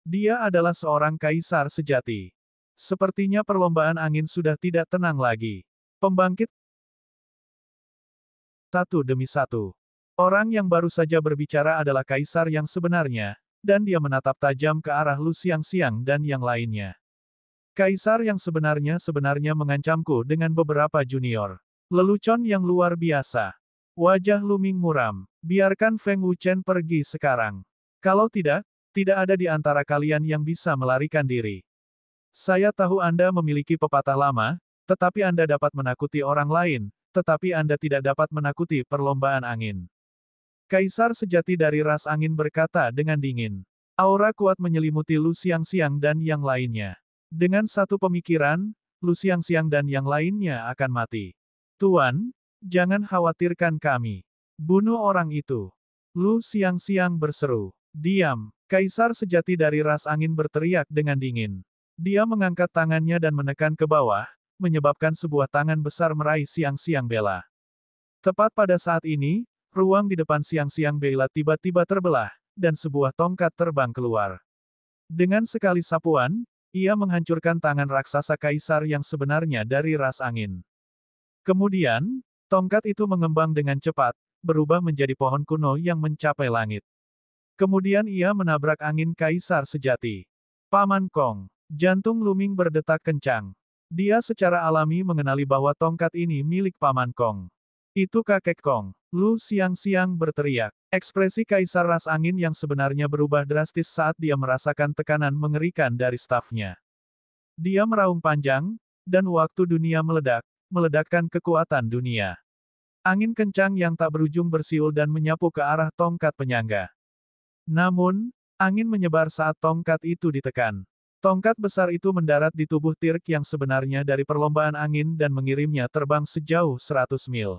Dia adalah seorang kaisar sejati. Sepertinya perlombaan angin sudah tidak tenang lagi. Pembangkit satu demi satu. Orang yang baru saja berbicara adalah kaisar yang sebenarnya, dan dia menatap tajam ke arah Lu Xiangxiang dan yang lainnya. Kaisar yang sebenarnya mengancamku dengan beberapa junior. Lelucon yang luar biasa. Wajah Lu Ming muram. Biarkan Feng Wuchen pergi sekarang. Kalau tidak, tidak ada di antara kalian yang bisa melarikan diri. Saya tahu Anda memiliki pepatah lama, tetapi Anda dapat menakuti orang lain, tetapi Anda tidak dapat menakuti perlombaan angin. Kaisar sejati dari ras angin berkata dengan dingin. Aura kuat menyelimuti Lu Xiangxiang dan yang lainnya. Dengan satu pemikiran, Lu Xiangxiang dan yang lainnya akan mati. Tuan, jangan khawatirkan kami. Bunuh orang itu. Lu Xiangxiang berseru. Diam. Kaisar sejati dari ras angin berteriak dengan dingin. Dia mengangkat tangannya dan menekan ke bawah, menyebabkan sebuah tangan besar meraih Xiangxiang Bela. Tepat pada saat ini, ruang di depan Xiangxiang Bela tiba-tiba terbelah, dan sebuah tongkat terbang keluar. Dengan sekali sapuan, ia menghancurkan tangan raksasa kaisar yang sebenarnya dari ras angin. Kemudian, tongkat itu mengembang dengan cepat, berubah menjadi pohon kuno yang mencapai langit. Kemudian ia menabrak angin kaisar sejati. Paman Kong. Jantung Lu Ming berdetak kencang. Dia secara alami mengenali bahwa tongkat ini milik Paman Kong. Itu kakek Kong. Lu Xiangxiang berteriak. Ekspresi kaisar ras angin yang sebenarnya berubah drastis saat dia merasakan tekanan mengerikan dari stafnya. Dia meraung panjang, dan waktu dunia meledak, meledakkan kekuatan dunia. Angin kencang yang tak berujung bersiul dan menyapu ke arah tongkat penyangga. Namun, angin menyebar saat tongkat itu ditekan. Tongkat besar itu mendarat di tubuh Tirk yang sebenarnya dari perlombaan angin dan mengirimnya terbang sejauh 100 mil.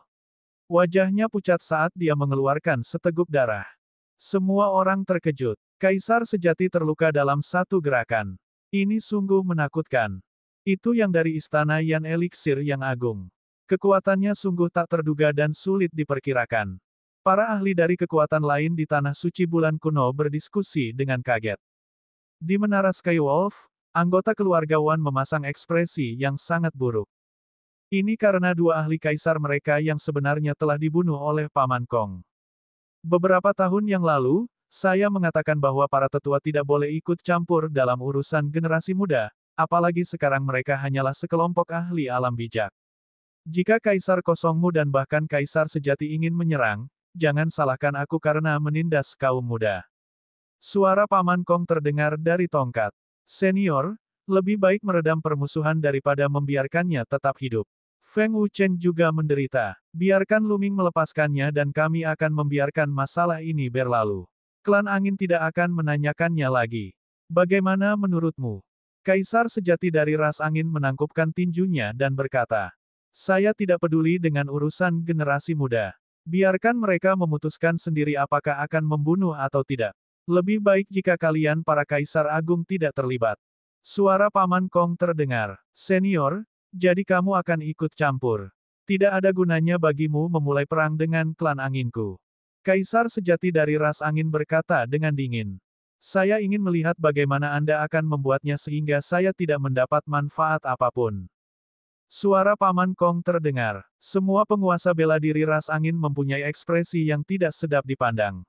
Wajahnya pucat saat dia mengeluarkan seteguk darah. Semua orang terkejut. Kaisar sejati terluka dalam satu gerakan. Ini sungguh menakutkan. Itu yang dari istana Yan Eliksir yang agung. Kekuatannya sungguh tak terduga dan sulit diperkirakan. Para ahli dari kekuatan lain di Tanah Suci Bulan Kuno berdiskusi dengan kaget. Di Menara Skywolf, anggota keluarga Wan memasang ekspresi yang sangat buruk. Ini karena dua ahli kaisar mereka yang sebenarnya telah dibunuh oleh Paman Kong. Beberapa tahun yang lalu, saya mengatakan bahwa para tetua tidak boleh ikut campur dalam urusan generasi muda, apalagi sekarang mereka hanyalah sekelompok ahli alam bijak. Jika Kaisar Kosongmu dan bahkan Kaisar sejati ingin menyerang, jangan salahkan aku karena menindas kaum muda. Suara Paman Kong terdengar dari tongkat. Senior, lebih baik meredam permusuhan daripada membiarkannya tetap hidup. Feng Wuchen juga menderita. Biarkan Luming melepaskannya dan kami akan membiarkan masalah ini berlalu. Klan Angin tidak akan menanyakannya lagi. Bagaimana menurutmu? Kaisar sejati dari ras angin menangkupkan tinjunya dan berkata, saya tidak peduli dengan urusan generasi muda. Biarkan mereka memutuskan sendiri apakah akan membunuh atau tidak. Lebih baik jika kalian para kaisar agung tidak terlibat. Suara Paman Kong terdengar. Senior, jadi kamu akan ikut campur. Tidak ada gunanya bagimu memulai perang dengan klan anginku. Kaisar sejati dari ras angin berkata dengan dingin. Saya ingin melihat bagaimana Anda akan membuatnya sehingga saya tidak mendapat manfaat apapun. Suara Paman Kong terdengar. Semua penguasa bela diri ras angin mempunyai ekspresi yang tidak sedap dipandang.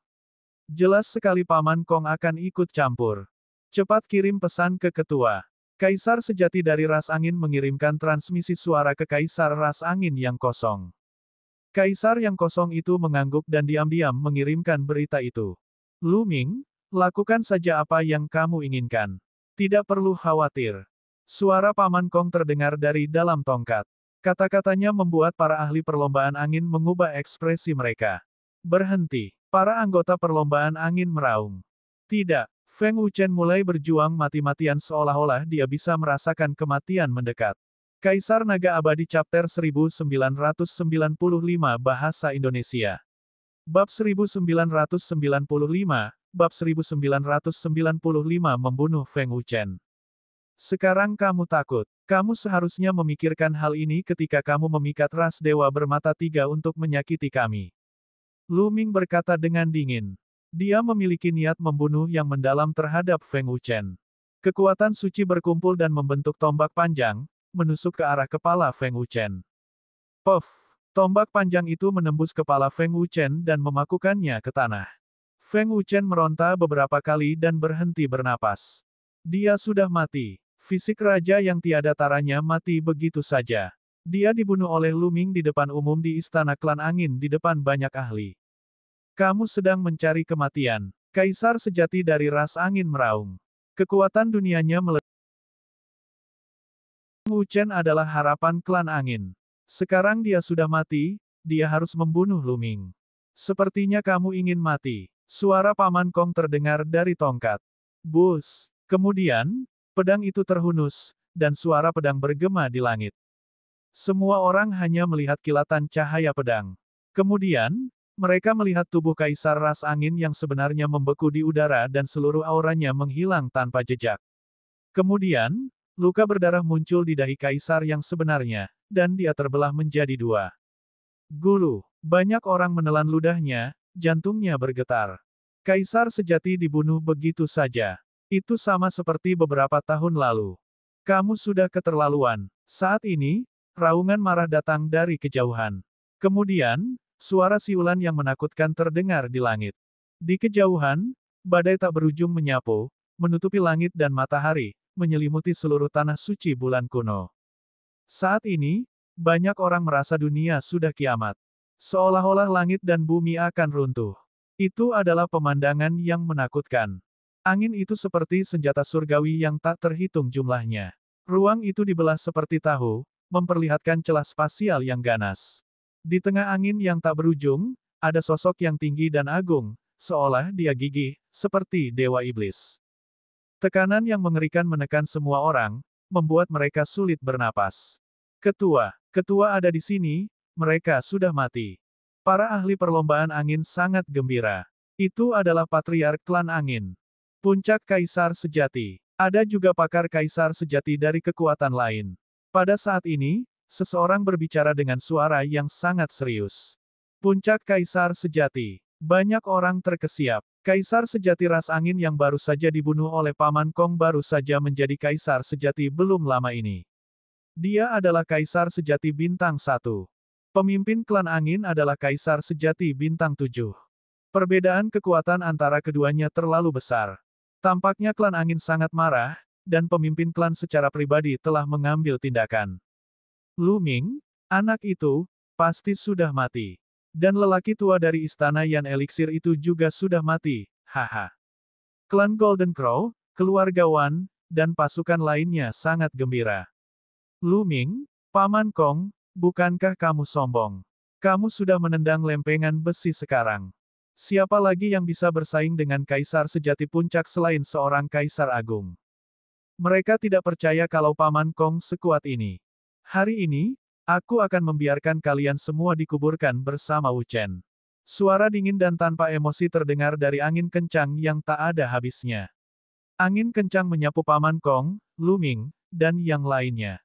Jelas sekali Paman Kong akan ikut campur. Cepat kirim pesan ke ketua. Kaisar sejati dari ras angin mengirimkan transmisi suara ke Kaisar ras angin yang kosong. Kaisar yang kosong itu mengangguk dan diam-diam mengirimkan berita itu. Luming, lakukan saja apa yang kamu inginkan. Tidak perlu khawatir. Suara Paman Kong terdengar dari dalam tongkat. Kata-katanya membuat para ahli perlombaan angin mengubah ekspresi mereka. Berhenti. Para anggota perlombaan angin meraung. Tidak. Feng Wuchen mulai berjuang mati-matian seolah-olah dia bisa merasakan kematian mendekat. Kaisar Naga Abadi Chapter 1995 Bahasa Indonesia. Bab 1995, Bab 1995 Membunuh Feng Wuchen. Sekarang kamu takut. Kamu seharusnya memikirkan hal ini ketika kamu memikat ras dewa bermata tiga untuk menyakiti kami. Luming berkata dengan dingin. Dia memiliki niat membunuh yang mendalam terhadap Feng Wuchen. Kekuatan suci berkumpul dan membentuk tombak panjang, menusuk ke arah kepala Feng Wuchen. Puff! Tombak panjang itu menembus kepala Feng Wuchen dan memakukannya ke tanah. Feng Wuchen meronta beberapa kali dan berhenti bernapas. Dia sudah mati. Fisik raja yang tiada taranya mati begitu saja. Dia dibunuh oleh Luming di depan umum di Istana Klan Angin di depan banyak ahli. Kamu sedang mencari kematian. Kaisar sejati dari ras angin meraung. Kekuatan dunianya meledak. Wuchen adalah harapan klan angin. Sekarang dia sudah mati, dia harus membunuh Luming. Sepertinya kamu ingin mati. Suara Paman Kong terdengar dari tongkat. Bus. Kemudian, pedang itu terhunus, dan suara pedang bergema di langit. Semua orang hanya melihat kilatan cahaya pedang. Kemudian, mereka melihat tubuh Kaisar ras angin yang sebenarnya membeku di udara dan seluruh auranya menghilang tanpa jejak. Kemudian, luka berdarah muncul di dahi Kaisar yang sebenarnya, dan dia terbelah menjadi dua. Gulu. Banyak orang menelan ludahnya, jantungnya bergetar. Kaisar sejati dibunuh begitu saja. Itu sama seperti beberapa tahun lalu. Kamu sudah keterlaluan. Saat ini, raungan marah datang dari kejauhan. Kemudian, suara siulan yang menakutkan terdengar di langit. Di kejauhan, badai tak berujung menyapu, menutupi langit dan matahari, menyelimuti seluruh tanah suci bulan kuno. Saat ini, banyak orang merasa dunia sudah kiamat. Seolah-olah langit dan bumi akan runtuh. Itu adalah pemandangan yang menakutkan. Angin itu seperti senjata surgawi yang tak terhitung jumlahnya. Ruang itu dibelah seperti tahu, memperlihatkan celah spasial yang ganas. Di tengah angin yang tak berujung, ada sosok yang tinggi dan agung, seolah dia gigih, seperti dewa iblis. Tekanan yang mengerikan menekan semua orang, membuat mereka sulit bernapas. Ketua ada di sini, mereka sudah mati. Para ahli perlombaan angin sangat gembira. Itu adalah patriark klan angin. Puncak Kaisar sejati. Ada juga pakar Kaisar sejati dari kekuatan lain. Pada saat ini, seseorang berbicara dengan suara yang sangat serius. Puncak Kaisar sejati. Banyak orang terkesiap. Kaisar sejati ras angin yang baru saja dibunuh oleh Paman Kong baru saja menjadi Kaisar sejati belum lama ini. Dia adalah Kaisar Sejati Bintang 1. Pemimpin klan angin adalah Kaisar Sejati Bintang 7. Perbedaan kekuatan antara keduanya terlalu besar. Tampaknya klan angin sangat marah, dan pemimpin klan secara pribadi telah mengambil tindakan. Lu Ming, anak itu, pasti sudah mati. Dan lelaki tua dari istana Yan Elixir itu juga sudah mati, haha. Klan Golden Crow, keluarga Wan, dan pasukan lainnya sangat gembira. Lu Ming, Paman Kong, bukankah kamu sombong? Kamu sudah menendang lempengan besi sekarang. Siapa lagi yang bisa bersaing dengan Kaisar Sejati Puncak selain seorang Kaisar Agung? Mereka tidak percaya kalau Paman Kong sekuat ini. Hari ini, aku akan membiarkan kalian semua dikuburkan bersama Wu Chen. Suara dingin dan tanpa emosi terdengar dari angin kencang yang tak ada habisnya. Angin kencang menyapu Paman Kong, Lu Ming, dan yang lainnya.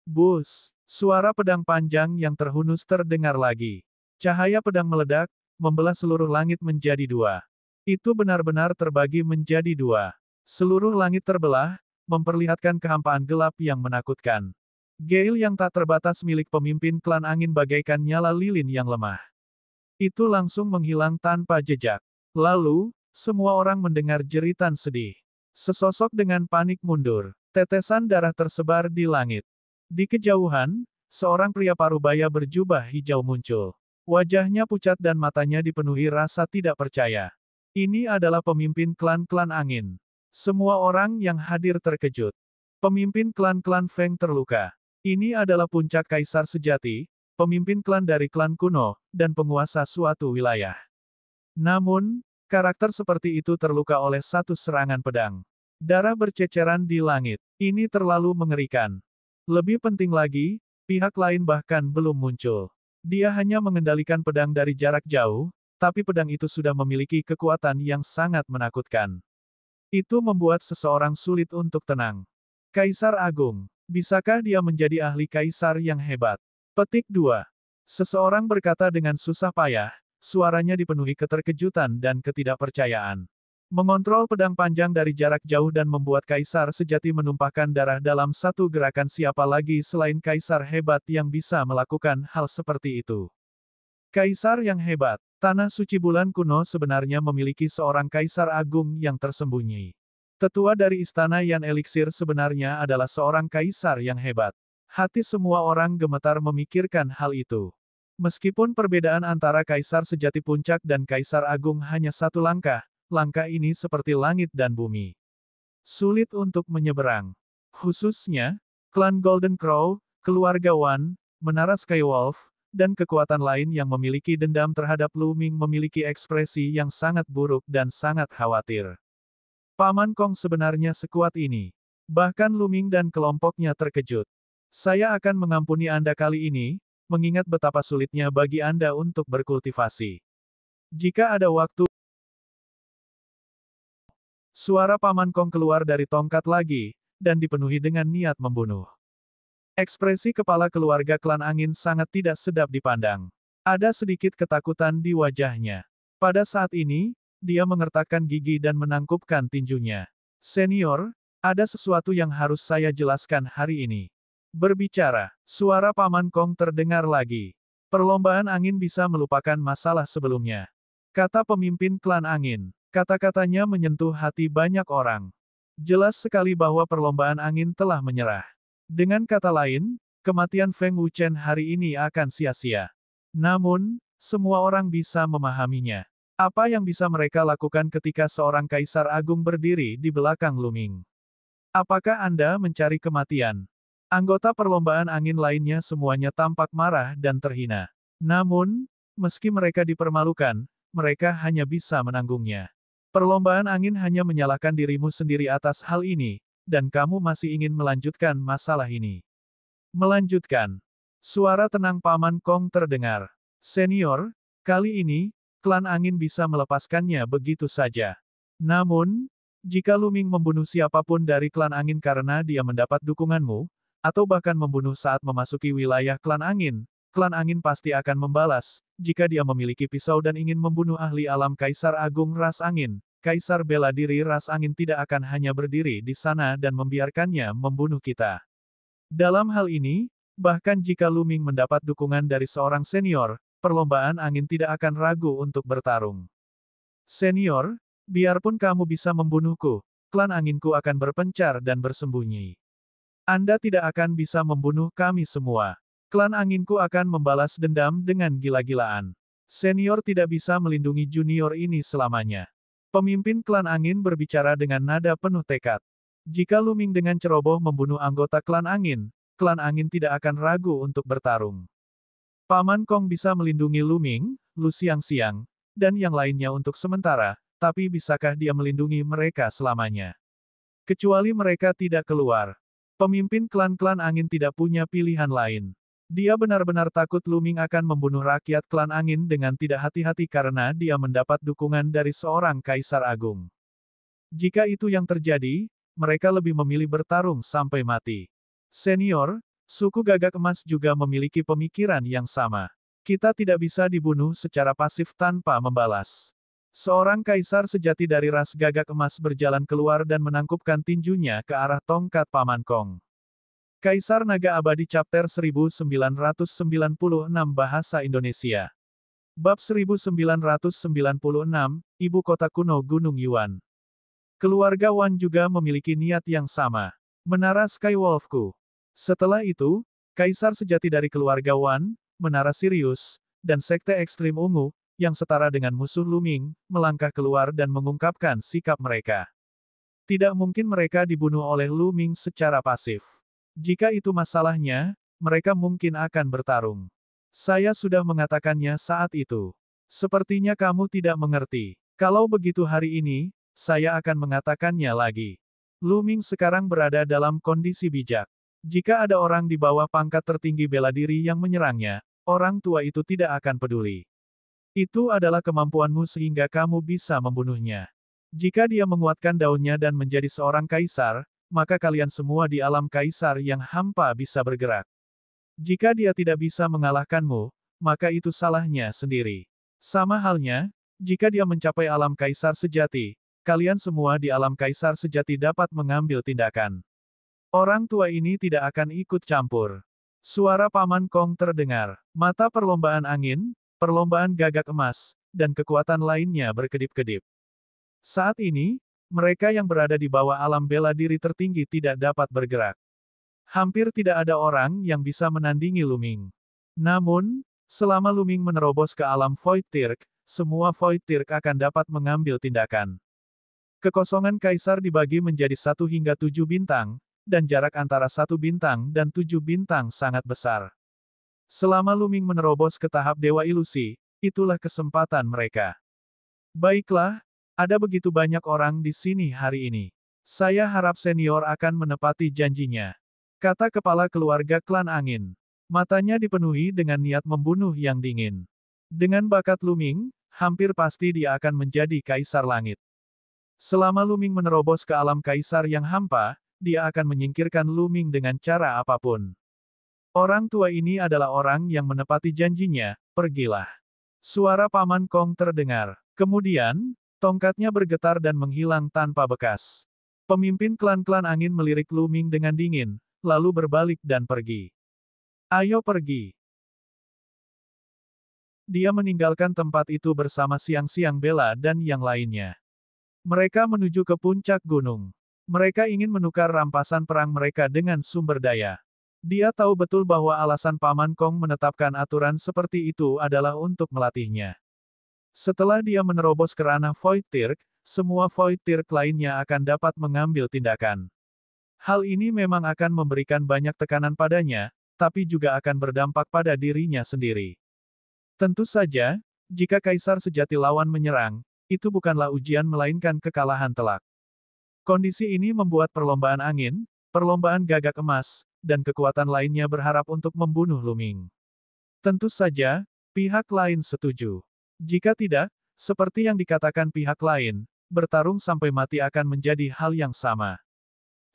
Bus, suara pedang panjang yang terhunus terdengar lagi. Cahaya pedang meledak, membelah seluruh langit menjadi dua. Itu benar-benar terbagi menjadi dua. Seluruh langit terbelah, memperlihatkan kehampaan gelap yang menakutkan. Gale yang tak terbatas milik pemimpin klan angin bagaikan nyala lilin yang lemah. Itu langsung menghilang tanpa jejak. Lalu, semua orang mendengar jeritan sedih. Sesosok dengan panik mundur. Tetesan darah tersebar di langit. Di kejauhan, seorang pria parubaya berjubah hijau muncul. Wajahnya pucat dan matanya dipenuhi rasa tidak percaya. Ini adalah pemimpin klan-klan angin. Semua orang yang hadir terkejut. Pemimpin klan-klan Feng terluka. Ini adalah puncak Kaisar Sejati, pemimpin klan dari klan kuno, dan penguasa suatu wilayah. Namun, karakter seperti itu terluka oleh satu serangan pedang. Darah berceceran di langit. Ini terlalu mengerikan. Lebih penting lagi, pihak lain bahkan belum muncul. Dia hanya mengendalikan pedang dari jarak jauh, tapi pedang itu sudah memiliki kekuatan yang sangat menakutkan. Itu membuat seseorang sulit untuk tenang. Kaisar Agung. Bisakah dia menjadi ahli kaisar yang hebat? Petik 2. Seseorang berkata dengan susah payah, suaranya dipenuhi keterkejutan dan ketidakpercayaan. Mengontrol pedang panjang dari jarak jauh dan membuat Kaisar Sejati menumpahkan darah dalam satu gerakan, siapa lagi selain Kaisar hebat yang bisa melakukan hal seperti itu? Kaisar yang hebat. Tanah Suci Bulan kuno sebenarnya memiliki seorang Kaisar Agung yang tersembunyi. Tetua dari istana Yan Elixir sebenarnya adalah seorang Kaisar yang hebat. Hati semua orang gemetar memikirkan hal itu. Meskipun perbedaan antara Kaisar Sejati Puncak dan Kaisar Agung hanya satu langkah, langkah ini seperti langit dan bumi. Sulit untuk menyeberang. Khususnya, klan Golden Crow, keluarga Wan, Menara Skywolf, dan kekuatan lain yang memiliki dendam terhadap Lu Ming memiliki ekspresi yang sangat buruk dan sangat khawatir. Paman Kong sebenarnya sekuat ini. Bahkan Lu Ming dan kelompoknya terkejut. Saya akan mengampuni Anda kali ini, mengingat betapa sulitnya bagi Anda untuk berkultivasi. Jika ada waktu, suara Paman Kong keluar dari tongkat lagi, dan dipenuhi dengan niat membunuh. Ekspresi kepala keluarga klan angin sangat tidak sedap dipandang. Ada sedikit ketakutan di wajahnya. Pada saat ini, dia mengertakkan gigi dan menangkupkan tinjunya. Senior, ada sesuatu yang harus saya jelaskan hari ini. Berbicara, suara Paman Kong terdengar lagi. Perlombaan angin bisa melupakan masalah sebelumnya. Kata pemimpin klan angin. Kata-katanya menyentuh hati banyak orang. Jelas sekali bahwa perlombaan angin telah menyerah. Dengan kata lain, kematian Feng Wuchen hari ini akan sia-sia. Namun, semua orang bisa memahaminya. Apa yang bisa mereka lakukan ketika seorang Kaisar Agung berdiri di belakang Lu Ming? Apakah Anda mencari kematian? Anggota perlombaan angin lainnya semuanya tampak marah dan terhina. Namun, meski mereka dipermalukan, mereka hanya bisa menanggungnya. Perlombaan angin hanya menyalahkan dirimu sendiri atas hal ini, dan kamu masih ingin melanjutkan masalah ini. Melanjutkan. Suara tenang Paman Kong terdengar. Senior, kali ini, klan angin bisa melepaskannya begitu saja. Namun, jika Lu Ming membunuh siapapun dari klan angin karena dia mendapat dukunganmu, atau bahkan membunuh saat memasuki wilayah klan angin pasti akan membalas. Jika dia memiliki pisau dan ingin membunuh ahli alam Kaisar Agung Ras Angin, Kaisar bela diri ras angin tidak akan hanya berdiri di sana dan membiarkannya membunuh kita. Dalam hal ini, bahkan jika Luming mendapat dukungan dari seorang senior, perlombaan angin tidak akan ragu untuk bertarung. Senior, biarpun kamu bisa membunuhku, klan anginku akan berpencar dan bersembunyi. Anda tidak akan bisa membunuh kami semua. Klan anginku akan membalas dendam dengan gila-gilaan. Senior tidak bisa melindungi junior ini selamanya. Pemimpin klan angin berbicara dengan nada penuh tekad. Jika Luming dengan ceroboh membunuh anggota klan angin tidak akan ragu untuk bertarung. Paman Kong bisa melindungi Luming, Lu Xiangxiang, dan yang lainnya untuk sementara, tapi bisakah dia melindungi mereka selamanya? Kecuali mereka tidak keluar. Pemimpin klan-klan angin tidak punya pilihan lain. Dia benar-benar takut Luming akan membunuh rakyat klan angin dengan tidak hati-hati karena dia mendapat dukungan dari seorang kaisar agung. Jika itu yang terjadi, mereka lebih memilih bertarung sampai mati. Senior, suku Gagak Emas juga memiliki pemikiran yang sama. Kita tidak bisa dibunuh secara pasif tanpa membalas. Seorang kaisar sejati dari ras Gagak Emas berjalan keluar dan menangkupkan tinjunya ke arah tongkat Paman Kong. Kaisar Naga Abadi Chapter 1996 Bahasa Indonesia. Bab 1996, Ibu Kota Kuno Gunung Yuan. Keluarga Wan juga memiliki niat yang sama. Menara Skywolfku. Setelah itu, kaisar sejati dari keluarga Wan, Menara Sirius, dan Sekte Ekstrim Ungu, yang setara dengan musuh Luming, melangkah keluar dan mengungkapkan sikap mereka. Tidak mungkin mereka dibunuh oleh Luming secara pasif. Jika itu masalahnya, mereka mungkin akan bertarung. Saya sudah mengatakannya saat itu. Sepertinya kamu tidak mengerti. Kalau begitu hari ini, saya akan mengatakannya lagi. Luming sekarang berada dalam kondisi bijak. Jika ada orang di bawah pangkat tertinggi bela diri yang menyerangnya, orang tua itu tidak akan peduli. Itu adalah kemampuanmu sehingga kamu bisa membunuhnya. Jika dia menguatkan daunnya dan menjadi seorang kaisar, maka kalian semua di alam kaisar yang hampa bisa bergerak. Jika dia tidak bisa mengalahkanmu, maka itu salahnya sendiri. Sama halnya, jika dia mencapai alam kaisar sejati, kalian semua di alam kaisar sejati dapat mengambil tindakan. Orang tua ini tidak akan ikut campur. Suara Paman Kong terdengar. Mata perlombaan angin, perlombaan gagak emas, dan kekuatan lainnya berkedip-kedip. Saat ini, mereka yang berada di bawah alam bela diri tertinggi tidak dapat bergerak. Hampir tidak ada orang yang bisa menandingi Luming. Namun, selama Luming menerobos ke alam Void Tirk, semua Void Tirk akan dapat mengambil tindakan. Kekosongan kaisar dibagi menjadi 1 hingga 7 bintang, dan jarak antara 1 bintang dan 7 bintang sangat besar. Selama Luming menerobos ke tahap Dewa Ilusi, itulah kesempatan mereka. Baiklah, ada begitu banyak orang di sini hari ini. Saya harap senior akan menepati janjinya. Kata kepala keluarga klan angin. Matanya dipenuhi dengan niat membunuh yang dingin. Dengan bakat Luming, hampir pasti dia akan menjadi kaisar langit. Selama Luming menerobos ke alam kaisar yang hampa, dia akan menyingkirkan Luming dengan cara apapun. Orang tua ini adalah orang yang menepati janjinya, pergilah. Suara Paman Kong terdengar. Kemudian, tongkatnya bergetar dan menghilang tanpa bekas. Pemimpin klan-klan angin melirik Luming dengan dingin, lalu berbalik dan pergi. Ayo pergi. Dia meninggalkan tempat itu bersama Siang-Siang Bella dan yang lainnya. Mereka menuju ke puncak gunung. Mereka ingin menukar rampasan perang mereka dengan sumber daya. Dia tahu betul bahwa alasan Paman Kong menetapkan aturan seperti itu adalah untuk melatihnya. Setelah dia menerobos ke ranah Void Tirk, semua Void Tirk lainnya akan dapat mengambil tindakan. Hal ini memang akan memberikan banyak tekanan padanya, tapi juga akan berdampak pada dirinya sendiri. Tentu saja, jika kaisar sejati lawan menyerang, itu bukanlah ujian melainkan kekalahan telak. Kondisi ini membuat perlombaan angin, perlombaan gagak emas, dan kekuatan lainnya berharap untuk membunuh Luming. Tentu saja, pihak lain setuju. Jika tidak, seperti yang dikatakan pihak lain, bertarung sampai mati akan menjadi hal yang sama.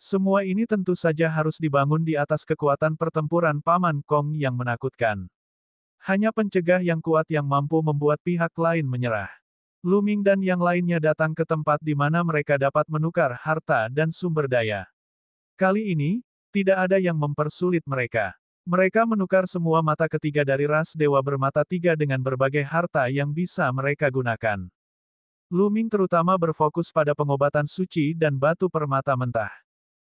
Semua ini tentu saja harus dibangun di atas kekuatan pertempuran Paman Kong yang menakutkan. Hanya pencegah yang kuat yang mampu membuat pihak lain menyerah. Luming dan yang lainnya datang ke tempat di mana mereka dapat menukar harta dan sumber daya. Kali ini, Tidak ada yang mempersulit mereka. Mereka menukar semua mata ketiga dari ras dewa bermata tiga dengan berbagai harta yang bisa mereka gunakan. Lu Ming terutama berfokus pada pengobatan suci dan batu permata mentah.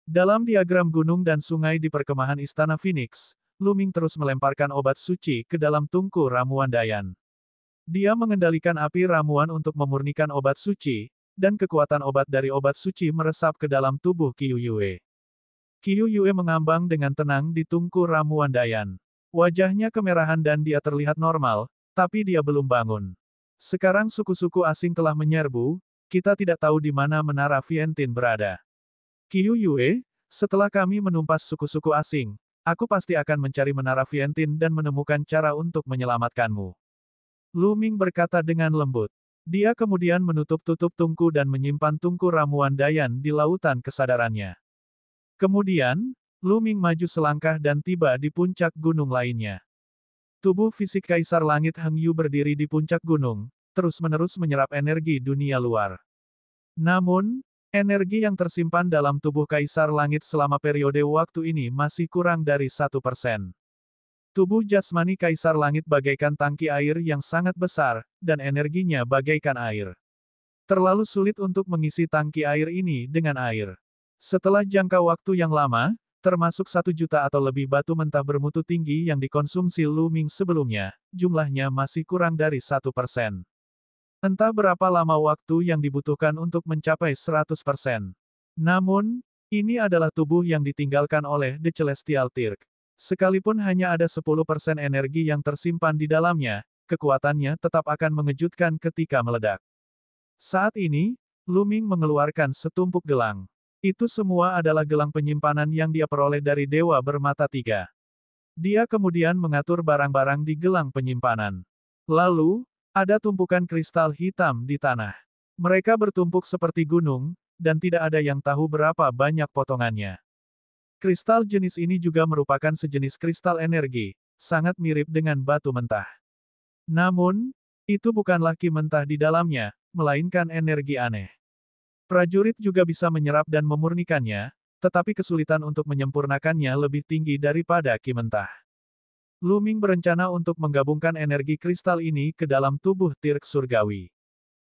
Dalam diagram gunung dan sungai di perkemahan Istana Phoenix, Lu Ming terus melemparkan obat suci ke dalam tungku ramuan Dayan. Dia mengendalikan api ramuan untuk memurnikan obat suci, dan kekuatan obat dari obat suci meresap ke dalam tubuh Qiu Yue. Qiu Yue mengambang dengan tenang di tungku ramuan Dayan. Wajahnya kemerahan dan dia terlihat normal, tapi dia belum bangun. Sekarang suku-suku asing telah menyerbu, kita tidak tahu di mana menara Vientin berada. Qiu Yue, setelah kami menumpas suku-suku asing, aku pasti akan mencari menara Vientin dan menemukan cara untuk menyelamatkanmu. Lu Ming berkata dengan lembut. Dia kemudian menutup-tutup tungku dan menyimpan tungku ramuan Dayan di lautan kesadarannya. Kemudian, Lu Ming maju selangkah dan tiba di puncak gunung lainnya. Tubuh fisik Kaisar Langit Heng Yu berdiri di puncak gunung, terus-menerus menyerap energi dunia luar. Namun, energi yang tersimpan dalam tubuh Kaisar Langit selama periode waktu ini masih kurang dari 1%. Tubuh jasmani Kaisar Langit bagaikan tangki air yang sangat besar, dan energinya bagaikan air. Terlalu sulit untuk mengisi tangki air ini dengan air. Setelah jangka waktu yang lama, termasuk 1 juta atau lebih batu mentah bermutu tinggi yang dikonsumsi Lu Ming sebelumnya, jumlahnya masih kurang dari 1%. Entah berapa lama waktu yang dibutuhkan untuk mencapai 100%. Namun, ini adalah tubuh yang ditinggalkan oleh The Celestial Tirk. Sekalipun hanya ada 10% energi yang tersimpan di dalamnya, kekuatannya tetap akan mengejutkan ketika meledak. Saat ini, Lu Ming mengeluarkan setumpuk gelang. Itu semua adalah gelang penyimpanan yang dia peroleh dari Dewa Bermata Tiga. Dia kemudian mengatur barang-barang di gelang penyimpanan. Lalu, ada tumpukan kristal hitam di tanah. Mereka bertumpuk seperti gunung, dan tidak ada yang tahu berapa banyak potongannya. Kristal jenis ini juga merupakan sejenis kristal energi, sangat mirip dengan batu mentah. Namun, itu bukanlah ki mentah di dalamnya, melainkan energi aneh. Prajurit juga bisa menyerap dan memurnikannya, tetapi kesulitan untuk menyempurnakannya lebih tinggi daripada ki mentah. Lu Ming berencana untuk menggabungkan energi kristal ini ke dalam tubuh Tirk Surgawi.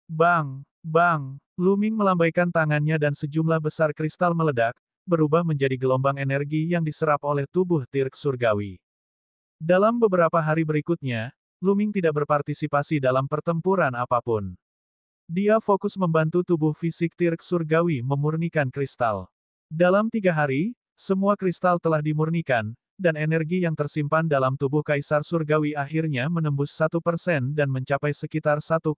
Bang! Bang! Lu Ming melambaikan tangannya dan sejumlah besar kristal meledak, berubah menjadi gelombang energi yang diserap oleh tubuh Tirk Surgawi. Dalam beberapa hari berikutnya, Lu Ming tidak berpartisipasi dalam pertempuran apapun. Dia fokus membantu tubuh fisik Tirk Surgawi memurnikan kristal. Dalam 3 hari, semua kristal telah dimurnikan, dan energi yang tersimpan dalam tubuh Kaisar Surgawi akhirnya menembus 1% dan mencapai sekitar 1,5%.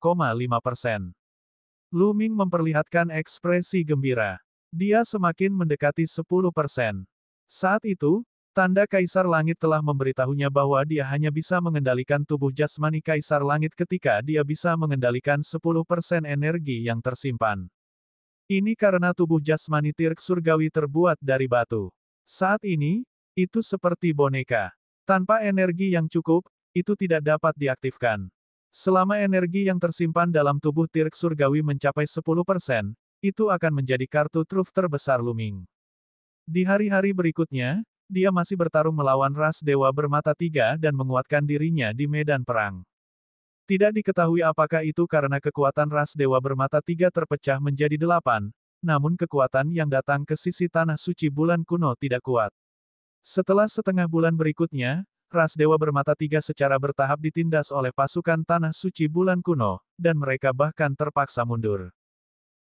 Lu Ming memperlihatkan ekspresi gembira. Dia semakin mendekati 10%. Saat itu, tanda Kaisar Langit telah memberitahunya bahwa dia hanya bisa mengendalikan tubuh jasmani Kaisar Langit ketika dia bisa mengendalikan 10% energi yang tersimpan. Ini karena tubuh jasmani Tirk Surgawi terbuat dari batu. Saat ini, itu seperti boneka. Tanpa energi yang cukup, itu tidak dapat diaktifkan. Selama energi yang tersimpan dalam tubuh Tirk Surgawi mencapai 10%, itu akan menjadi kartu truf terbesar Lu Ming. Di hari-hari berikutnya, dia masih bertarung melawan ras Dewa Bermata Tiga dan menguatkan dirinya di medan perang. Tidak diketahui apakah itu karena kekuatan ras Dewa Bermata Tiga terpecah menjadi 8, namun kekuatan yang datang ke sisi Tanah Suci Bulan Kuno tidak kuat. Setelah setengah bulan berikutnya, ras Dewa Bermata Tiga secara bertahap ditindas oleh pasukan Tanah Suci Bulan Kuno, dan mereka bahkan terpaksa mundur.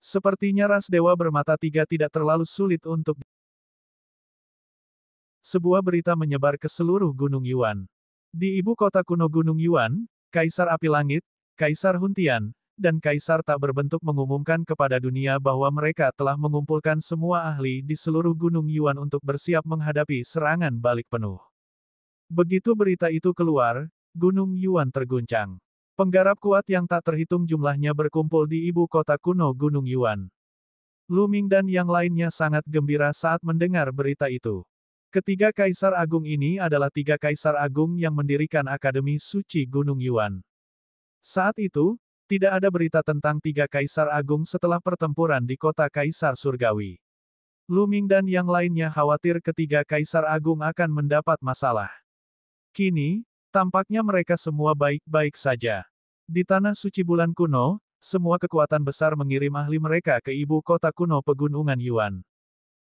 Sepertinya ras Dewa Bermata Tiga tidak terlalu sulit untuk. Sebuah berita menyebar ke seluruh Gunung Yuan. Di ibu kota kuno Gunung Yuan, Kaisar Api Langit, Kaisar Huntian, dan Kaisar Tak Berbentuk mengumumkan kepada dunia bahwa mereka telah mengumpulkan semua ahli di seluruh Gunung Yuan untuk bersiap menghadapi serangan balik penuh. Begitu berita itu keluar, Gunung Yuan terguncang. Penggarap kuat yang tak terhitung jumlahnya berkumpul di ibu kota kuno Gunung Yuan. Lu Ming dan yang lainnya sangat gembira saat mendengar berita itu. Ketiga Kaisar Agung ini adalah 3 Kaisar Agung yang mendirikan Akademi Suci Gunung Yuan. Saat itu, tidak ada berita tentang 3 Kaisar Agung setelah pertempuran di kota Kaisar Surgawi. Lu Ming dan yang lainnya khawatir ketiga Kaisar Agung akan mendapat masalah. Kini, tampaknya mereka semua baik-baik saja. Di Tanah Suci Bulan Kuno, semua kekuatan besar mengirim ahli mereka ke ibu kota kuno Pegunungan Yuan.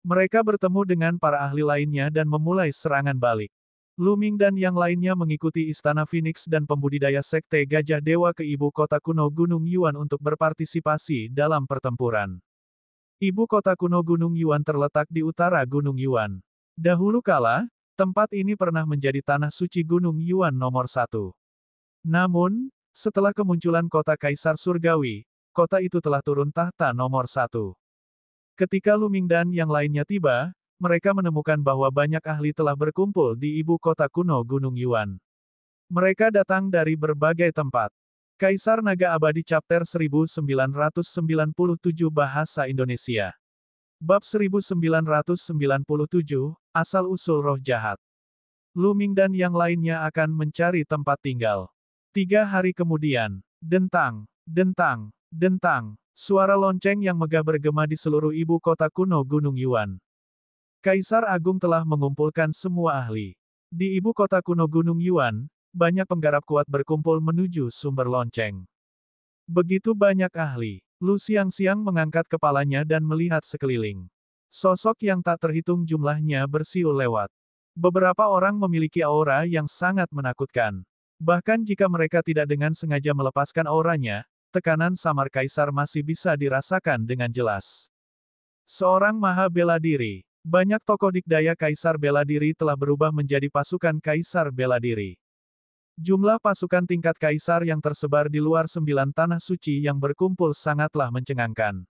Mereka bertemu dengan para ahli lainnya dan memulai serangan balik. Lu Ming dan yang lainnya mengikuti Istana Phoenix dan pembudidaya Sekte Gajah Dewa ke ibu kota kuno Gunung Yuan untuk berpartisipasi dalam pertempuran. Ibu kota kuno Gunung Yuan terletak di utara Gunung Yuan. Dahulu kala, tempat ini pernah menjadi tanah suci Gunung Yuan nomor 1. Namun, setelah kemunculan kota Kaisar Surgawi, kota itu telah turun tahta nomor 1. Ketika Lu Ming dan yang lainnya tiba, mereka menemukan bahwa banyak ahli telah berkumpul di ibu kota kuno Gunung Yuan. Mereka datang dari berbagai tempat. Kaisar Naga Abadi Chapter 1997 Bahasa Indonesia. Bab 1997, Asal-Usul Roh Jahat. Lu Ming dan yang lainnya akan mencari tempat tinggal. 3 hari kemudian, dentang, dentang, dentang, suara lonceng yang megah bergema di seluruh ibu kota kuno Gunung Yuan. Kaisar Agung telah mengumpulkan semua ahli. Di ibu kota kuno Gunung Yuan, banyak penggarap kuat berkumpul menuju sumber lonceng. Begitu banyak ahli. Lu siang-siang mengangkat kepalanya dan melihat sekeliling. Sosok yang tak terhitung jumlahnya bersiul lewat. Beberapa orang memiliki aura yang sangat menakutkan. Bahkan jika mereka tidak dengan sengaja melepaskan auranya, tekanan samar kaisar masih bisa dirasakan dengan jelas. Seorang maha bela diri. Banyak tokoh dikdaya kaisar bela diri telah berubah menjadi pasukan kaisar bela diri. Jumlah pasukan tingkat kaisar yang tersebar di luar 9 tanah suci yang berkumpul sangatlah mencengangkan.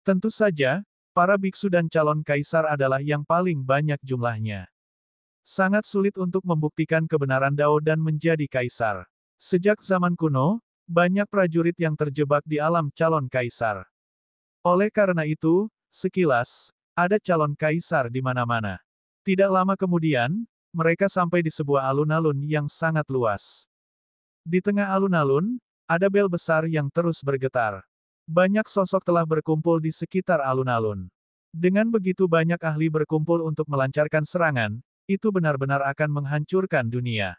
Tentu saja, para biksu dan calon kaisar adalah yang paling banyak jumlahnya. Sangat sulit untuk membuktikan kebenaran Dao dan menjadi kaisar. Sejak zaman kuno, banyak prajurit yang terjebak di alam calon kaisar. Oleh karena itu, sekilas, ada calon kaisar di mana-mana. Tidak lama kemudian, mereka sampai di sebuah alun-alun yang sangat luas. Di tengah alun-alun, ada bel besar yang terus bergetar. Banyak sosok telah berkumpul di sekitar alun-alun. Dengan begitu banyak ahli berkumpul untuk melancarkan serangan, itu benar-benar akan menghancurkan dunia.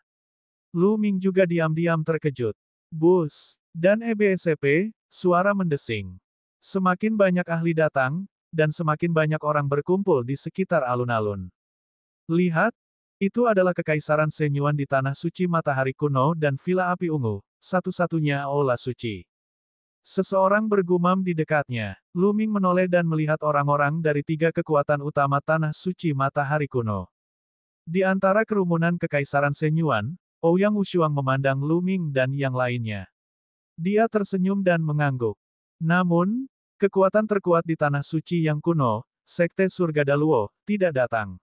Lu Ming juga diam-diam terkejut. Bus, dan EBSP, suara mendesing. Semakin banyak ahli datang, dan semakin banyak orang berkumpul di sekitar alun-alun. Lihat, itu adalah Kekaisaran Shenyuan di Tanah Suci Matahari Kuno dan Villa Api Ungu, satu-satunya aula suci. Seseorang bergumam di dekatnya. Lu Ming menoleh dan melihat orang-orang dari 3 kekuatan utama Tanah Suci Matahari Kuno. Di antara kerumunan Kekaisaran Shenyuan, Ouyang Wushuang memandang Lu Ming dan yang lainnya. Dia tersenyum dan mengangguk. Namun, kekuatan terkuat di Tanah Suci yang kuno, Sekte Surga Daluo, tidak datang.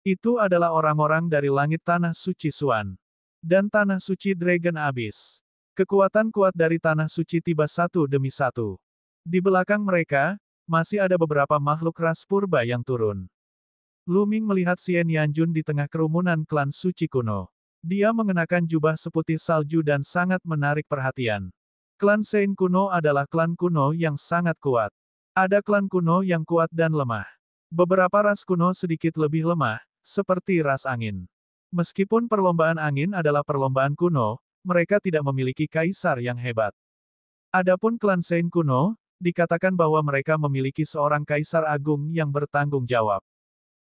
Itu adalah orang-orang dari langit Tanah Suci Xuan. Dan Tanah Suci Dragon Abyss. Kekuatan kuat dari Tanah Suci tiba satu demi satu. Di belakang mereka, masih ada beberapa makhluk ras purba yang turun. Lu Ming melihat Xian Yanjun di tengah kerumunan klan suci kuno. Dia mengenakan jubah seputih salju dan sangat menarik perhatian. Klan Sein kuno adalah klan kuno yang sangat kuat. Ada klan kuno yang kuat dan lemah. Beberapa ras kuno sedikit lebih lemah, seperti ras angin. Meskipun perlombaan angin adalah perlombaan kuno, mereka tidak memiliki kaisar yang hebat. Adapun klan Sein kuno, dikatakan bahwa mereka memiliki seorang kaisar agung yang bertanggung jawab.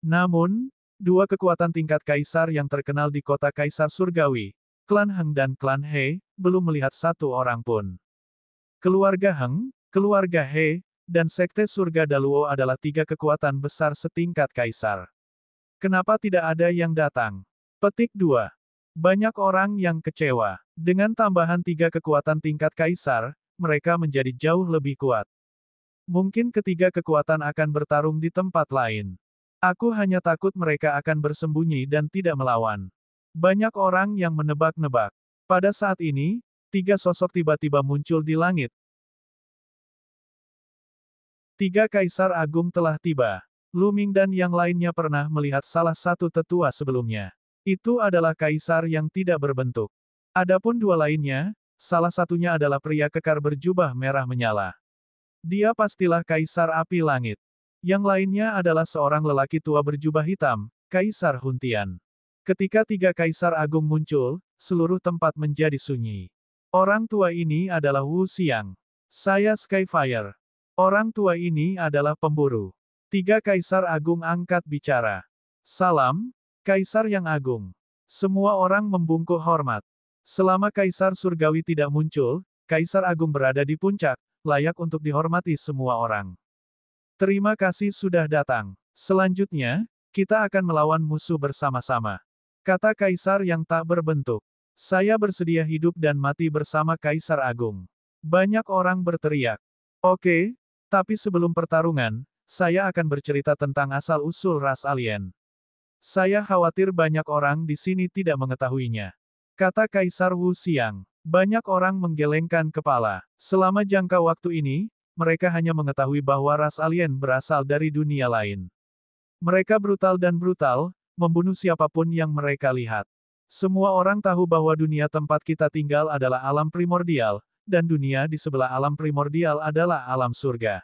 Namun, 2 kekuatan tingkat kaisar yang terkenal di kota Kaisar Surgawi, klan Heng dan klan He, belum melihat satu orang pun. Keluarga Heng, keluarga He, dan Sekte Surga Daluo adalah 3 kekuatan besar setingkat kaisar. Kenapa tidak ada yang datang? Petik 2. Banyak orang yang kecewa. Dengan tambahan 3 kekuatan tingkat kaisar, mereka menjadi jauh lebih kuat. Mungkin ketiga kekuatan akan bertarung di tempat lain. Aku hanya takut mereka akan bersembunyi dan tidak melawan. Banyak orang yang menebak-nebak. Pada saat ini, 3 sosok tiba-tiba muncul di langit. 3 kaisar agung telah tiba. Lu Ming dan yang lainnya pernah melihat salah satu tetua sebelumnya. Itu adalah kaisar yang tidak berbentuk. Adapun 2 lainnya, salah satunya adalah pria kekar berjubah merah menyala. Dia pastilah kaisar api langit. Yang lainnya adalah seorang lelaki tua berjubah hitam, Kaisar Huntian. Ketika tiga Kaisar Agung muncul, seluruh tempat menjadi sunyi. Orang tua ini adalah Wu Xiang. Saya Skyfire. Orang tua ini adalah pemburu. Tiga Kaisar Agung angkat bicara. Salam, Kaisar yang Agung. Semua orang membungkuk hormat. Selama Kaisar Surgawi tidak muncul, Kaisar Agung berada di puncak, layak untuk dihormati semua orang. Terima kasih sudah datang. Selanjutnya, kita akan melawan musuh bersama-sama. Kata Kaisar yang tak berbentuk. Saya bersedia hidup dan mati bersama Kaisar Agung. Banyak orang berteriak. Oke, tapi sebelum pertarungan, saya akan bercerita tentang asal-usul ras alien. Saya khawatir banyak orang di sini tidak mengetahuinya. Kata Kaisar Wu Xiang. Banyak orang menggelengkan kepala. Selama jangka waktu ini, mereka hanya mengetahui bahwa ras alien berasal dari dunia lain. Mereka brutal dan brutal, membunuh siapapun yang mereka lihat. Semua orang tahu bahwa dunia tempat kita tinggal adalah alam primordial, dan dunia di sebelah alam primordial adalah alam surga.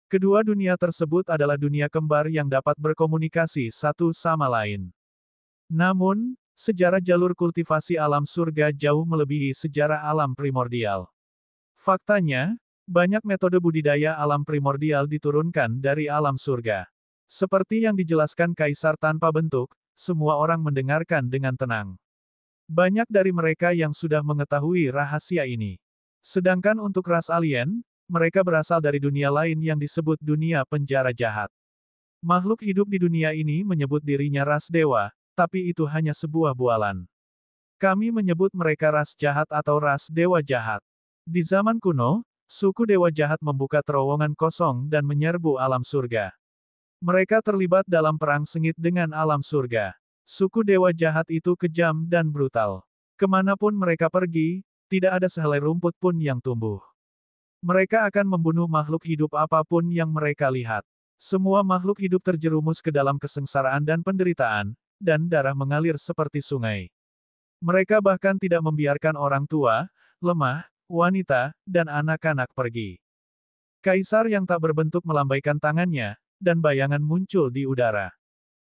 Kedua dunia tersebut adalah dunia kembar yang dapat berkomunikasi satu sama lain. Namun, sejarah jalur kultivasi alam surga jauh melebihi sejarah alam primordial. Faktanya, banyak metode budidaya alam primordial diturunkan dari alam surga. Seperti yang dijelaskan Kaisar tanpa bentuk, semua orang mendengarkan dengan tenang. Banyak dari mereka yang sudah mengetahui rahasia ini. Sedangkan untuk ras alien, mereka berasal dari dunia lain yang disebut dunia penjara jahat. Makhluk hidup di dunia ini menyebut dirinya ras dewa, tapi itu hanya sebuah bualan. Kami menyebut mereka ras jahat atau ras dewa jahat. Di zaman kuno, suku dewa jahat membuka terowongan kosong dan menyerbu alam surga. Mereka terlibat dalam perang sengit dengan alam surga. Suku dewa jahat itu kejam dan brutal. Kemanapun mereka pergi, tidak ada sehelai rumput pun yang tumbuh. Mereka akan membunuh makhluk hidup apapun yang mereka lihat. Semua makhluk hidup terjerumus ke dalam kesengsaraan dan penderitaan, dan darah mengalir seperti sungai. Mereka bahkan tidak membiarkan orang tua, lemah, wanita, dan anak-anak pergi. Kaisar yang tak berbentuk melambaikan tangannya, dan bayangan muncul di udara.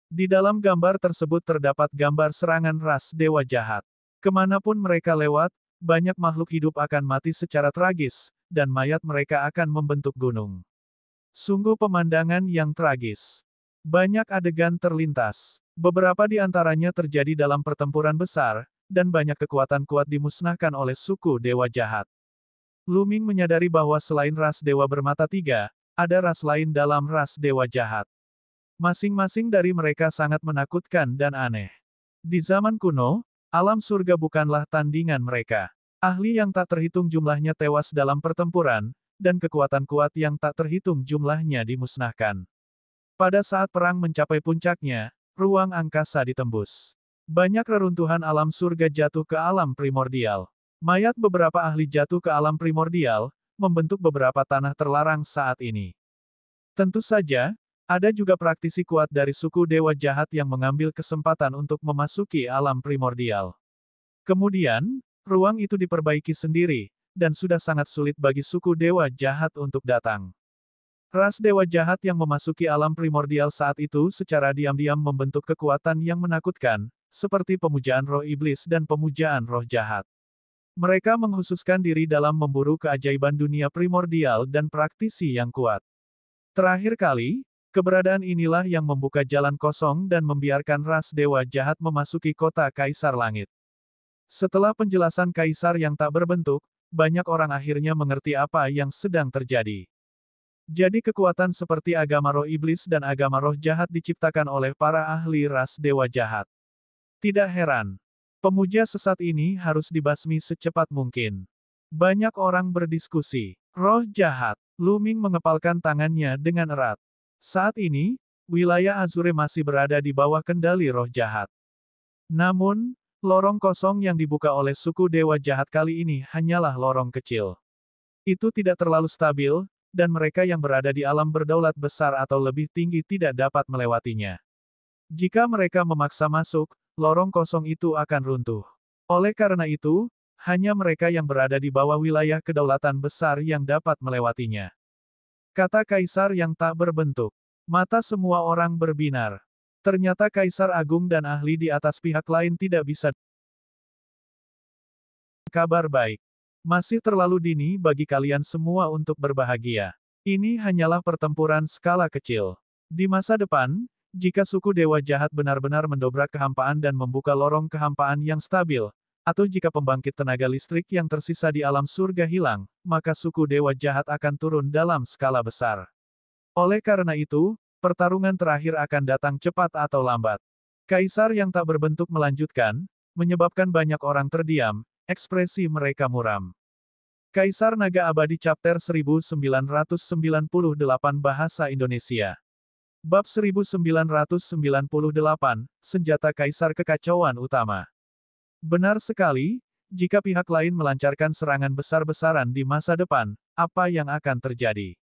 Di dalam gambar tersebut terdapat gambar serangan ras dewa jahat. Kemanapun mereka lewat, banyak makhluk hidup akan mati secara tragis, dan mayat mereka akan membentuk gunung. Sungguh pemandangan yang tragis. Banyak adegan terlintas. Beberapa di antaranya terjadi dalam pertempuran besar, dan banyak kekuatan kuat dimusnahkan oleh suku dewa jahat. Lu Ming menyadari bahwa selain ras dewa bermata tiga, ada ras lain dalam ras dewa jahat. Masing-masing dari mereka sangat menakutkan dan aneh. Di zaman kuno, alam surga bukanlah tandingan mereka. Ahli yang tak terhitung jumlahnya tewas dalam pertempuran, dan kekuatan kuat yang tak terhitung jumlahnya dimusnahkan. Pada saat perang mencapai puncaknya, ruang angkasa ditembus. Banyak reruntuhan alam surga jatuh ke alam primordial. Mayat beberapa ahli jatuh ke alam primordial, membentuk beberapa tanah terlarang saat ini. Tentu saja, ada juga praktisi kuat dari suku dewa jahat yang mengambil kesempatan untuk memasuki alam primordial. Kemudian, ruang itu diperbaiki sendiri, dan sudah sangat sulit bagi suku dewa jahat untuk datang. Ras dewa jahat yang memasuki alam primordial saat itu secara diam-diam membentuk kekuatan yang menakutkan, seperti pemujaan roh iblis dan pemujaan roh jahat. Mereka menghususkan diri dalam memburu keajaiban dunia primordial dan praktisi yang kuat. Terakhir kali, keberadaan inilah yang membuka jalan kosong dan membiarkan ras dewa jahat memasuki kota Kaisar Langit. Setelah penjelasan Kaisar yang tak berbentuk, banyak orang akhirnya mengerti apa yang sedang terjadi. Jadi kekuatan seperti agama roh iblis dan agama roh jahat diciptakan oleh para ahli ras dewa jahat. Tidak heran. Pemuja sesat ini harus dibasmi secepat mungkin. Banyak orang berdiskusi. Roh jahat. Lu Ming mengepalkan tangannya dengan erat. Saat ini, wilayah Azure masih berada di bawah kendali roh jahat. Namun, lorong kosong yang dibuka oleh suku dewa jahat kali ini hanyalah lorong kecil. Itu tidak terlalu stabil, dan mereka yang berada di alam berdaulat besar atau lebih tinggi tidak dapat melewatinya. Jika mereka memaksa masuk, lorong kosong itu akan runtuh. Oleh karena itu, hanya mereka yang berada di bawah wilayah kedaulatan besar yang dapat melewatinya. Kata Kaisar yang tak berbentuk. Mata semua orang berbinar. Ternyata Kaisar Agung dan ahli di atas pihak lain tidak bisa. Kabar baik. Masih terlalu dini bagi kalian semua untuk berbahagia. Ini hanyalah pertempuran skala kecil. Di masa depan, jika suku Dewa Jahat benar-benar mendobrak kehampaan dan membuka lorong kehampaan yang stabil, atau jika pembangkit tenaga listrik yang tersisa di alam surga hilang, maka suku Dewa Jahat akan turun dalam skala besar. Oleh karena itu, pertarungan terakhir akan datang cepat atau lambat. Kaisar yang tak berbentuk melanjutkan, menyebabkan banyak orang terdiam, ekspresi mereka muram. Kaisar Naga Abadi Chapter 1998 Bahasa Indonesia. Bab 1998, Senjata Kaisar Kekacauan Utama. Benar sekali, jika pihak lain melancarkan serangan besar-besaran di masa depan, apa yang akan terjadi?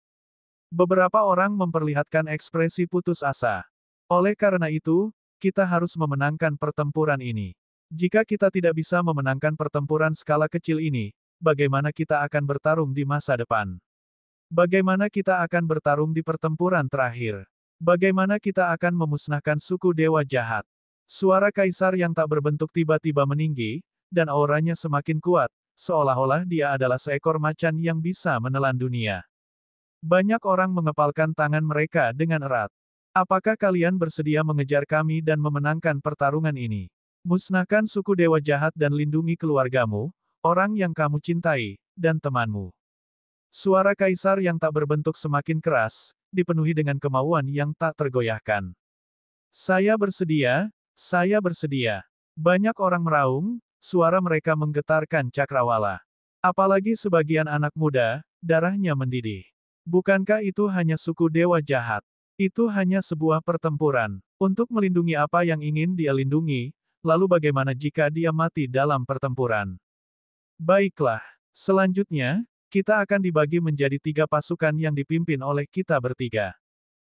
Beberapa orang memperlihatkan ekspresi putus asa. Oleh karena itu, kita harus memenangkan pertempuran ini. Jika kita tidak bisa memenangkan pertempuran skala kecil ini, bagaimana kita akan bertarung di masa depan? Bagaimana kita akan bertarung di pertempuran terakhir? Bagaimana kita akan memusnahkan suku Dewa Jahat? Suara Kaisar yang tak berbentuk tiba-tiba meninggi, dan auranya semakin kuat, seolah-olah dia adalah seekor macan yang bisa menelan dunia. Banyak orang mengepalkan tangan mereka dengan erat. Apakah kalian bersedia mengejar kami dan memenangkan pertarungan ini? Musnahkan suku Dewa Jahat dan lindungi keluargamu, orang yang kamu cintai, dan temanmu. Suara Kaisar yang tak berbentuk semakin keras, dipenuhi dengan kemauan yang tak tergoyahkan. Saya bersedia, saya bersedia. Banyak orang meraung, suara mereka menggetarkan cakrawala. Apalagi sebagian anak muda, darahnya mendidih. Bukankah itu hanya suku Dewa Jahat? Itu hanya sebuah pertempuran. Untuk melindungi apa yang ingin dia lindungi, lalu bagaimana jika dia mati dalam pertempuran? Baiklah. Selanjutnya, kita akan dibagi menjadi 3 pasukan yang dipimpin oleh kita bertiga.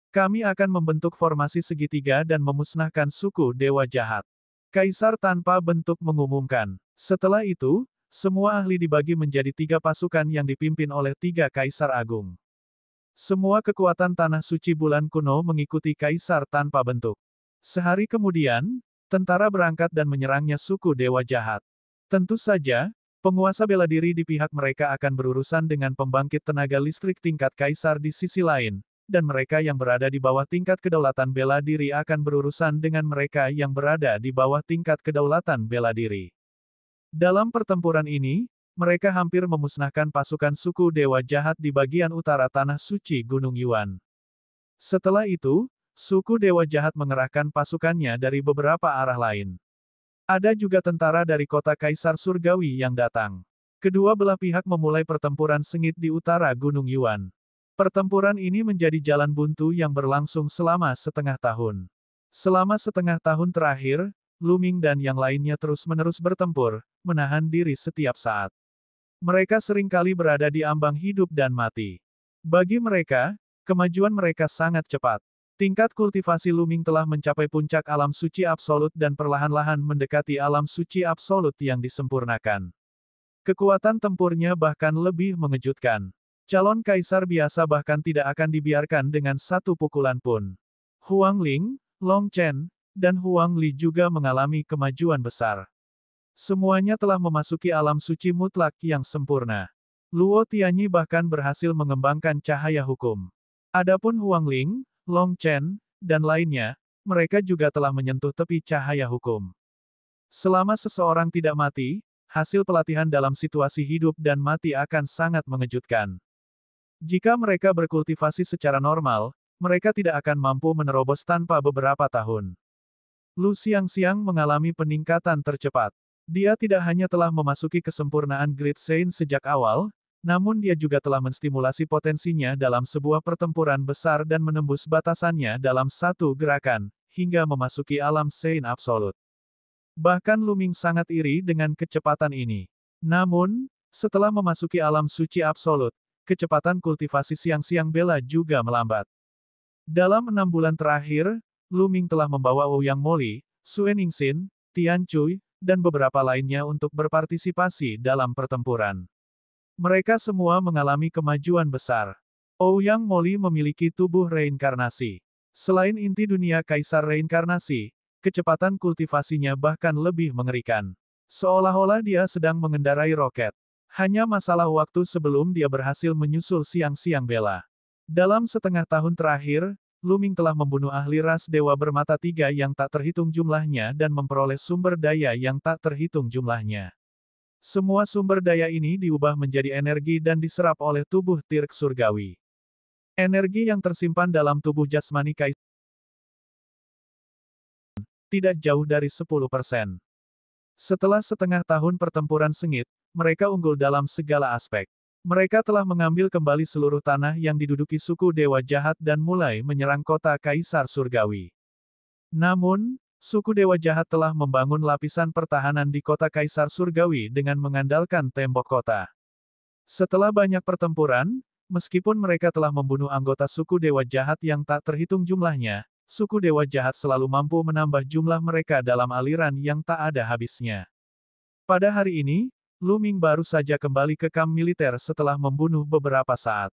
Kami akan membentuk formasi segitiga dan memusnahkan suku Dewa Jahat. Kaisar tanpa bentuk mengumumkan. Setelah itu, semua ahli dibagi menjadi 3 pasukan yang dipimpin oleh 3 Kaisar Agung. Semua kekuatan tanah suci bulan kuno mengikuti Kaisar tanpa bentuk. Sehari kemudian, tentara berangkat dan menyerangnya suku Dewa Jahat. Tentu saja, penguasa bela diri di pihak mereka akan berurusan dengan pembangkit tenaga listrik tingkat Kaisar di sisi lain, dan mereka yang berada di bawah tingkat kedaulatan bela diri akan berurusan dengan mereka yang berada di bawah tingkat kedaulatan bela diri. Dalam pertempuran ini, mereka hampir memusnahkan pasukan suku Dewa Jahat di bagian utara tanah suci Gunung Yuan. Setelah itu, suku Dewa Jahat mengerahkan pasukannya dari beberapa arah lain. Ada juga tentara dari kota Kaisar Surgawi yang datang. Kedua belah pihak memulai pertempuran sengit di utara Gunung Yuan. Pertempuran ini menjadi jalan buntu yang berlangsung selama setengah tahun. Selama setengah tahun terakhir, Lu Ming dan yang lainnya terus-menerus bertempur, menahan diri setiap saat. Mereka seringkali berada di ambang hidup dan mati. Bagi mereka, kemajuan mereka sangat cepat. Tingkat kultivasi Lu Ming telah mencapai puncak alam suci absolut dan perlahan-lahan mendekati alam suci absolut yang disempurnakan. Kekuatan tempurnya bahkan lebih mengejutkan. Calon kaisar biasa bahkan tidak akan dibiarkan dengan satu pukulan pun. Huang Ling, Long Chen, dan Huang Li juga mengalami kemajuan besar. Semuanya telah memasuki alam suci mutlak yang sempurna. Luo Tianyi bahkan berhasil mengembangkan cahaya hukum. Adapun Huang Ling, Long Chen, dan lainnya, mereka juga telah menyentuh tepi cahaya hukum. Selama seseorang tidak mati, hasil pelatihan dalam situasi hidup dan mati akan sangat mengejutkan. Jika mereka berkultivasi secara normal, mereka tidak akan mampu menerobos tanpa beberapa tahun. Lu Xiangxiang mengalami peningkatan tercepat. Dia tidak hanya telah memasuki kesempurnaan Great Saint sejak awal, namun dia juga telah menstimulasi potensinya dalam sebuah pertempuran besar dan menembus batasannya dalam satu gerakan, hingga memasuki alam Saint Absolut. Bahkan Lu Ming sangat iri dengan kecepatan ini. Namun, setelah memasuki alam suci absolut, kecepatan kultivasi Xiangxiang Bella juga melambat. Dalam 6 bulan terakhir, Lu Ming telah membawa Ouyang Moli, Suen Yingxin, Tian Cui, dan beberapa lainnya untuk berpartisipasi dalam pertempuran. Mereka semua mengalami kemajuan besar. Ouyang Moli memiliki tubuh reinkarnasi. Selain inti dunia kaisar reinkarnasi, kecepatan kultivasinya bahkan lebih mengerikan. Seolah-olah dia sedang mengendarai roket. Hanya masalah waktu sebelum dia berhasil menyusul siang-siang bela. Dalam setengah tahun terakhir, Lu Ming telah membunuh ahli ras dewa bermata tiga yang tak terhitung jumlahnya dan memperoleh sumber daya yang tak terhitung jumlahnya. Semua sumber daya ini diubah menjadi energi dan diserap oleh tubuh Tirk Surgawi. Energi yang tersimpan dalam tubuh jasmani kaisar tidak jauh dari 10%. Setelah setengah tahun pertempuran sengit, mereka unggul dalam segala aspek. Mereka telah mengambil kembali seluruh tanah yang diduduki suku Dewa Jahat dan mulai menyerang kota Kaisar Surgawi. Namun, suku Dewa Jahat telah membangun lapisan pertahanan di kota Kaisar Surgawi dengan mengandalkan tembok kota. Setelah banyak pertempuran, meskipun mereka telah membunuh anggota suku Dewa Jahat yang tak terhitung jumlahnya, suku Dewa Jahat selalu mampu menambah jumlah mereka dalam aliran yang tak ada habisnya. Pada hari ini, Lu Ming baru saja kembali ke kamp militer setelah membunuh beberapa saat.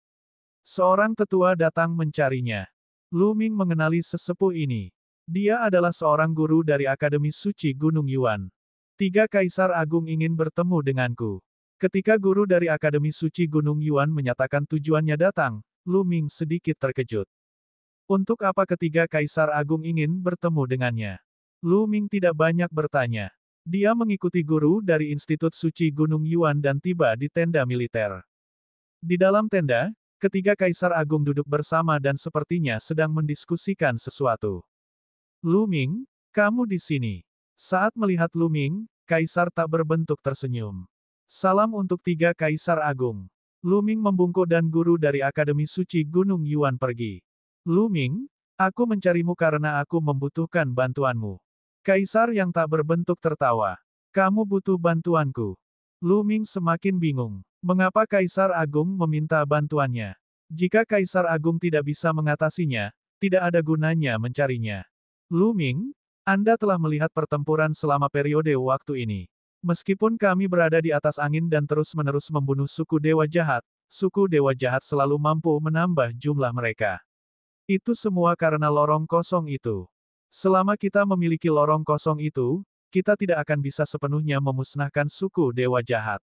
Seorang tetua datang mencarinya. Lu Ming mengenali sesepuh ini. Dia adalah seorang guru dari Akademi Suci Gunung Yuan. 3 Kaisar Agung ingin bertemu denganku. Ketika guru dari Akademi Suci Gunung Yuan menyatakan tujuannya datang, Lu Ming sedikit terkejut. Untuk apa ketiga Kaisar Agung ingin bertemu dengannya? Lu Ming tidak banyak bertanya. Dia mengikuti guru dari Institut Suci Gunung Yuan dan tiba di tenda militer. Di dalam tenda, ketiga Kaisar Agung duduk bersama dan sepertinya sedang mendiskusikan sesuatu. Lu Ming, kamu di sini. Saat melihat Lu Ming, Kaisar tak berbentuk tersenyum. Salam untuk 3 Kaisar Agung. Lu Ming membungkuk dan guru dari Akademi Suci Gunung Yuan pergi. Lu Ming, aku mencarimu karena aku membutuhkan bantuanmu. Kaisar yang tak berbentuk tertawa. Kamu butuh bantuanku. Lu Ming semakin bingung. Mengapa Kaisar Agung meminta bantuannya? Jika Kaisar Agung tidak bisa mengatasinya, tidak ada gunanya mencarinya. Lu Ming, Anda telah melihat pertempuran selama periode waktu ini. Meskipun kami berada di atas angin dan terus-menerus membunuh suku Dewa Jahat selalu mampu menambah jumlah mereka. Itu semua karena lorong kosong itu. Selama kita memiliki lorong kosong itu, kita tidak akan bisa sepenuhnya memusnahkan suku Dewa Jahat.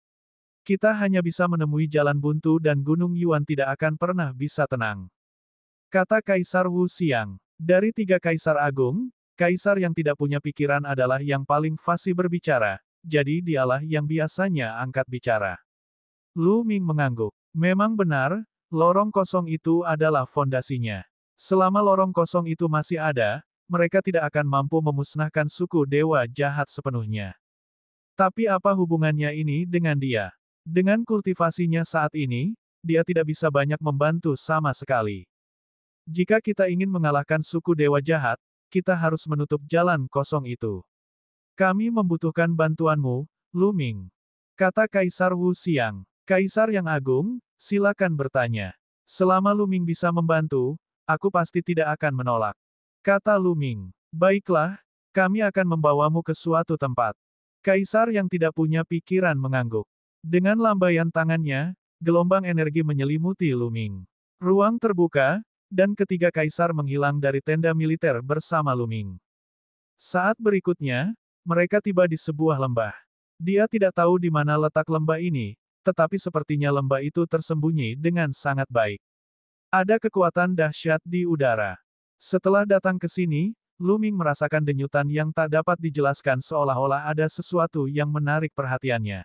Kita hanya bisa menemui jalan buntu dan Gunung Yuan tidak akan pernah bisa tenang. Kata Kaisar Wu Xiang. Dari 3 Kaisar Agung, Kaisar yang tidak punya pikiran adalah yang paling fasih berbicara, jadi dialah yang biasanya angkat bicara. Lu Ming mengangguk. Memang benar, lorong kosong itu adalah fondasinya. Selama lorong kosong itu masih ada, mereka tidak akan mampu memusnahkan suku Dewa Jahat sepenuhnya. Tapi apa hubungannya ini dengan dia? Dengan kultivasinya saat ini, dia tidak bisa banyak membantu sama sekali. Jika kita ingin mengalahkan suku Dewa Jahat, kita harus menutup jalan kosong itu. Kami membutuhkan bantuanmu, Lu Ming. Kata Kaisar Wu Xiang. Kaisar yang agung, silakan bertanya. Selama Lu Ming bisa membantu, aku pasti tidak akan menolak. Kata Lu Ming. Baiklah, kami akan membawamu ke suatu tempat. Kaisar yang tidak punya pikiran mengangguk. Dengan lambaian tangannya, gelombang energi menyelimuti Lu Ming. Ruang terbuka, dan ketiga kaisar menghilang dari tenda militer bersama Lu Ming. Saat berikutnya, mereka tiba di sebuah lembah. Dia tidak tahu di mana letak lembah ini, tetapi sepertinya lembah itu tersembunyi dengan sangat baik. Ada kekuatan dahsyat di udara. Setelah datang ke sini, Lu Ming merasakan denyutan yang tak dapat dijelaskan seolah-olah ada sesuatu yang menarik perhatiannya.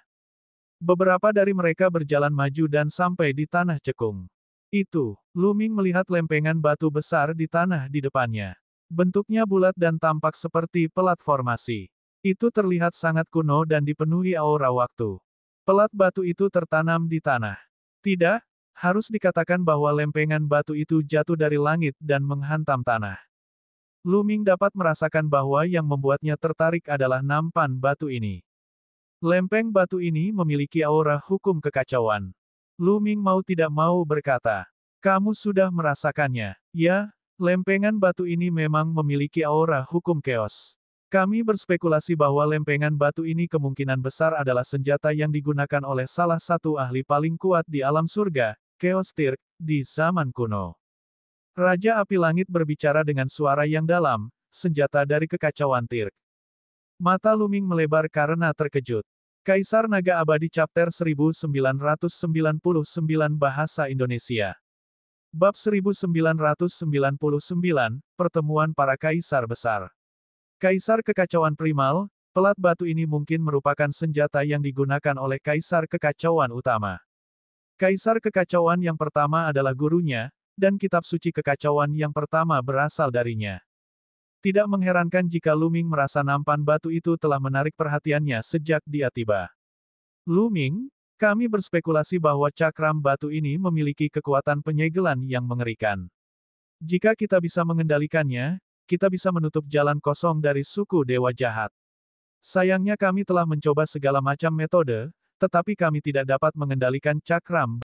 Beberapa dari mereka berjalan maju dan sampai di tanah cekung. Itu, Lu Ming melihat lempengan batu besar di tanah di depannya. Bentuknya bulat dan tampak seperti pelat formasi. Itu terlihat sangat kuno dan dipenuhi aura waktu. Pelat batu itu tertanam di tanah. Tidak, harus dikatakan bahwa lempengan batu itu jatuh dari langit dan menghantam tanah. Lu Ming dapat merasakan bahwa yang membuatnya tertarik adalah nampan batu ini. Lempeng batu ini memiliki aura hukum kekacauan. Lu Ming mau tidak mau berkata, "Kamu sudah merasakannya." Ya, lempengan batu ini memang memiliki aura hukum chaos. Kami berspekulasi bahwa lempengan batu ini kemungkinan besar adalah senjata yang digunakan oleh salah satu ahli paling kuat di alam surga, Chaos Tirk, di zaman kuno. Raja Api Langit berbicara dengan suara yang dalam, senjata dari kekacauan Tirk. Mata Luming melebar karena terkejut. Kaisar Naga Abadi Chapter 1999 Bahasa Indonesia. Bab 1999, Pertemuan Para Kaisar Besar. Kaisar Kekacauan Primal, pelat batu ini mungkin merupakan senjata yang digunakan oleh Kaisar Kekacauan Utama. Kaisar Kekacauan yang pertama adalah gurunya, dan kitab suci kekacauan yang pertama berasal darinya. Tidak mengherankan jika Luming merasa nampan batu itu telah menarik perhatiannya sejak dia tiba. Luming, kami berspekulasi bahwa cakram batu ini memiliki kekuatan penyegelan yang mengerikan. Jika kita bisa mengendalikannya, kita bisa menutup jalan kosong dari suku Dewa Jahat. Sayangnya kami telah mencoba segala macam metode, tetapi kami tidak dapat mengendalikan cakram.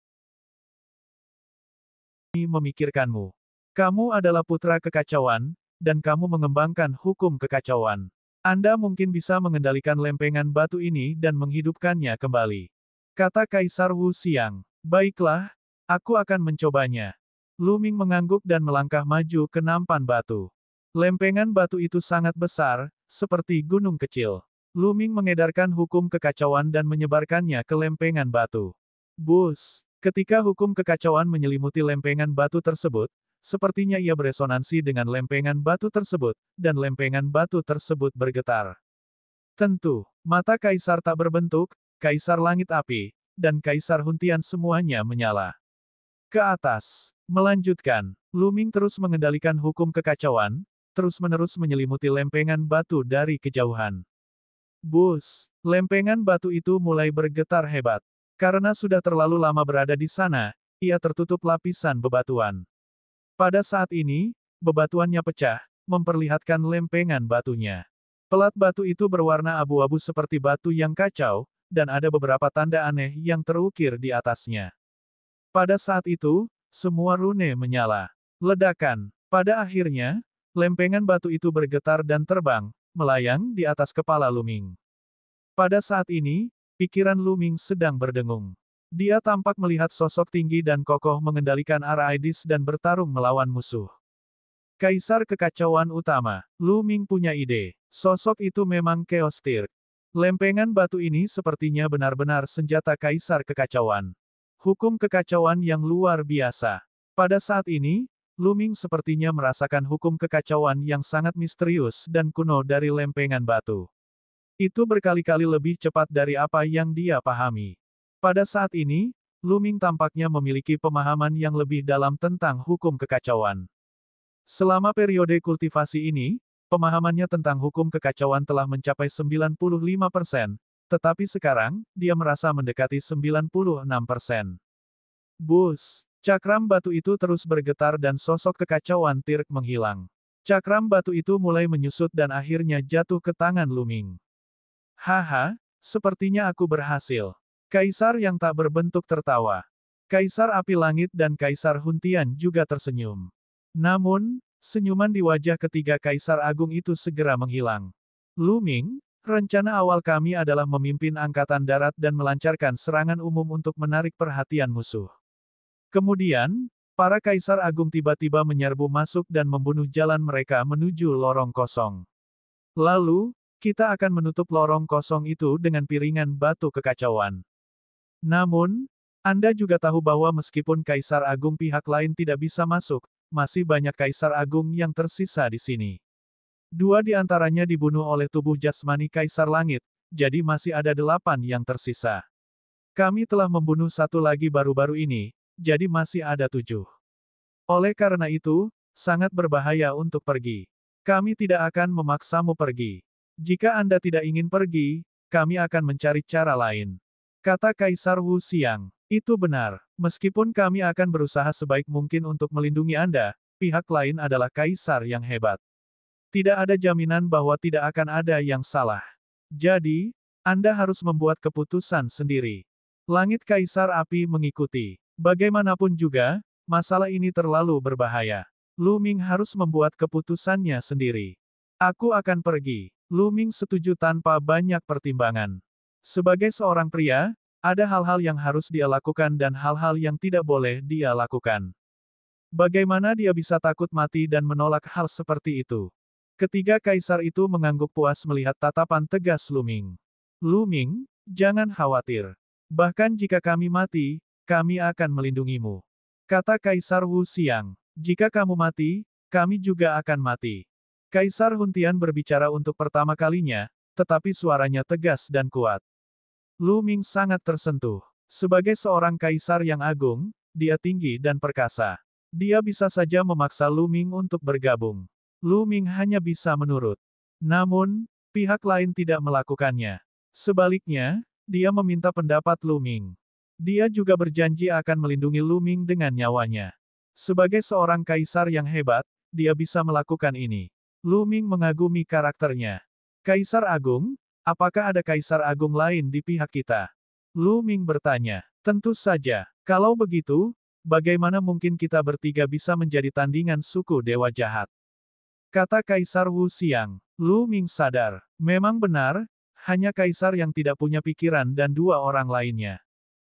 Memikirkanmu. Kamu adalah putra kekacauan, dan kamu mengembangkan hukum kekacauan. Anda mungkin bisa mengendalikan lempengan batu ini dan menghidupkannya kembali. Kata Kaisar Wu Xiang. Baiklah, aku akan mencobanya. Luming mengangguk dan melangkah maju ke nampan batu. Lempengan batu itu sangat besar, seperti gunung kecil. Luming mengedarkan hukum kekacauan dan menyebarkannya ke lempengan batu. Bus! Ketika hukum kekacauan menyelimuti lempengan batu tersebut, sepertinya ia beresonansi dengan lempengan batu tersebut, dan lempengan batu tersebut bergetar. Tentu, mata Kaisar tak berbentuk, Kaisar Langit Api, dan Kaisar Huntian semuanya menyala. Ke atas. Melanjutkan, Luming terus mengendalikan hukum kekacauan, terus-menerus menyelimuti lempengan batu dari kejauhan. Bus! Lempengan batu itu mulai bergetar hebat. Karena sudah terlalu lama berada di sana, ia tertutup lapisan bebatuan. Pada saat ini, bebatuannya pecah, memperlihatkan lempengan batunya. Pelat batu itu berwarna abu-abu seperti batu yang kacau, dan ada beberapa tanda aneh yang terukir di atasnya. Pada saat itu, semua rune menyala. Ledakan. Pada akhirnya, lempengan batu itu bergetar dan terbang, melayang di atas kepala Luming. Pada saat ini, pikiran Luming sedang berdengung. Dia tampak melihat sosok tinggi dan kokoh mengendalikan Araidis dan bertarung melawan musuh. Kaisar Kekacauan Utama. Luming punya ide. Sosok itu memang Chaos Tirk. Lempengan batu ini sepertinya benar-benar senjata Kaisar Kekacauan. Hukum kekacauan yang luar biasa. Pada saat ini, Luming sepertinya merasakan hukum kekacauan yang sangat misterius dan kuno dari lempengan batu. Itu berkali-kali lebih cepat dari apa yang dia pahami. Pada saat ini, Luming tampaknya memiliki pemahaman yang lebih dalam tentang hukum kekacauan. Selama periode kultivasi ini, pemahamannya tentang hukum kekacauan telah mencapai 95%, tetapi sekarang, dia merasa mendekati 96%. Bus! Cakram batu itu terus bergetar dan sosok kekacauan Tirk menghilang. Cakram batu itu mulai menyusut dan akhirnya jatuh ke tangan Luming. Haha, sepertinya aku berhasil. Kaisar yang tak berbentuk tertawa. Kaisar Api Langit dan Kaisar Huntian juga tersenyum. Namun, senyuman di wajah ketiga Kaisar Agung itu segera menghilang. Luming, rencana awal kami adalah memimpin Angkatan Darat dan melancarkan serangan umum untuk menarik perhatian musuh. Kemudian, para Kaisar Agung tiba-tiba menyerbu masuk dan membunuh jalan mereka menuju lorong kosong. Lalu, kita akan menutup lorong kosong itu dengan piringan batu kekacauan. Namun, Anda juga tahu bahwa meskipun Kaisar Agung pihak lain tidak bisa masuk, masih banyak Kaisar Agung yang tersisa di sini. 2 di antaranya dibunuh oleh tubuh jasmani Kaisar Langit, jadi masih ada 8 yang tersisa. Kami telah membunuh 1 lagi baru-baru ini, jadi masih ada 7. Oleh karena itu, sangat berbahaya untuk pergi. Kami tidak akan memaksamu pergi. Jika Anda tidak ingin pergi, kami akan mencari cara lain. Kata Kaisar Wu Xiang. Itu benar. Meskipun kami akan berusaha sebaik mungkin untuk melindungi Anda, pihak lain adalah Kaisar yang hebat. Tidak ada jaminan bahwa tidak akan ada yang salah. Jadi, Anda harus membuat keputusan sendiri. Langit Kaisar Api mengikuti. Bagaimanapun juga, masalah ini terlalu berbahaya. Luming harus membuat keputusannya sendiri. Aku akan pergi. Luming setuju tanpa banyak pertimbangan. Sebagai seorang pria, ada hal-hal yang harus dia lakukan dan hal-hal yang tidak boleh dia lakukan. Bagaimana dia bisa takut mati dan menolak hal seperti itu? Ketiga kaisar itu mengangguk puas melihat tatapan tegas Lu Ming. Lu Ming, jangan khawatir. Bahkan jika kami mati, kami akan melindungimu. Kata Kaisar Wu Xiang. Jika kamu mati, kami juga akan mati. Kaisar Huntian berbicara untuk pertama kalinya, tetapi suaranya tegas dan kuat. Lu Ming sangat tersentuh. Sebagai seorang kaisar yang agung, dia tinggi dan perkasa. Dia bisa saja memaksa Lu Ming untuk bergabung. Lu Ming hanya bisa menurut. Namun, pihak lain tidak melakukannya. Sebaliknya, dia meminta pendapat Lu Ming. Dia juga berjanji akan melindungi Lu Ming dengan nyawanya. Sebagai seorang kaisar yang hebat, dia bisa melakukan ini. Lu Ming mengagumi karakternya. Kaisar Agung, apakah ada kaisar agung lain di pihak kita? Lu Ming bertanya. Tentu saja. Kalau begitu, bagaimana mungkin kita bertiga bisa menjadi tandingan suku dewa jahat? Kata Kaisar Wu Xiang. Lu Ming sadar. Memang benar, hanya kaisar yang tidak punya pikiran dan dua orang lainnya.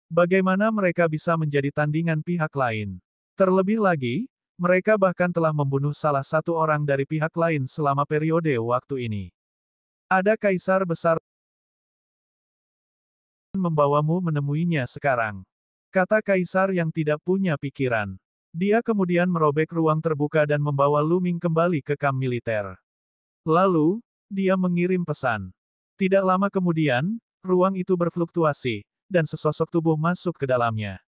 Bagaimana mereka bisa menjadi tandingan pihak lain? Terlebih lagi, mereka bahkan telah membunuh salah satu orang dari pihak lain selama periode waktu ini. Ada kaisar besar membawamu menemuinya sekarang. Kata kaisar yang tidak punya pikiran. Dia kemudian merobek ruang terbuka dan membawa Lu Ming kembali ke kamp militer. Lalu, dia mengirim pesan. Tidak lama kemudian, ruang itu berfluktuasi, dan sesosok tubuh masuk ke dalamnya.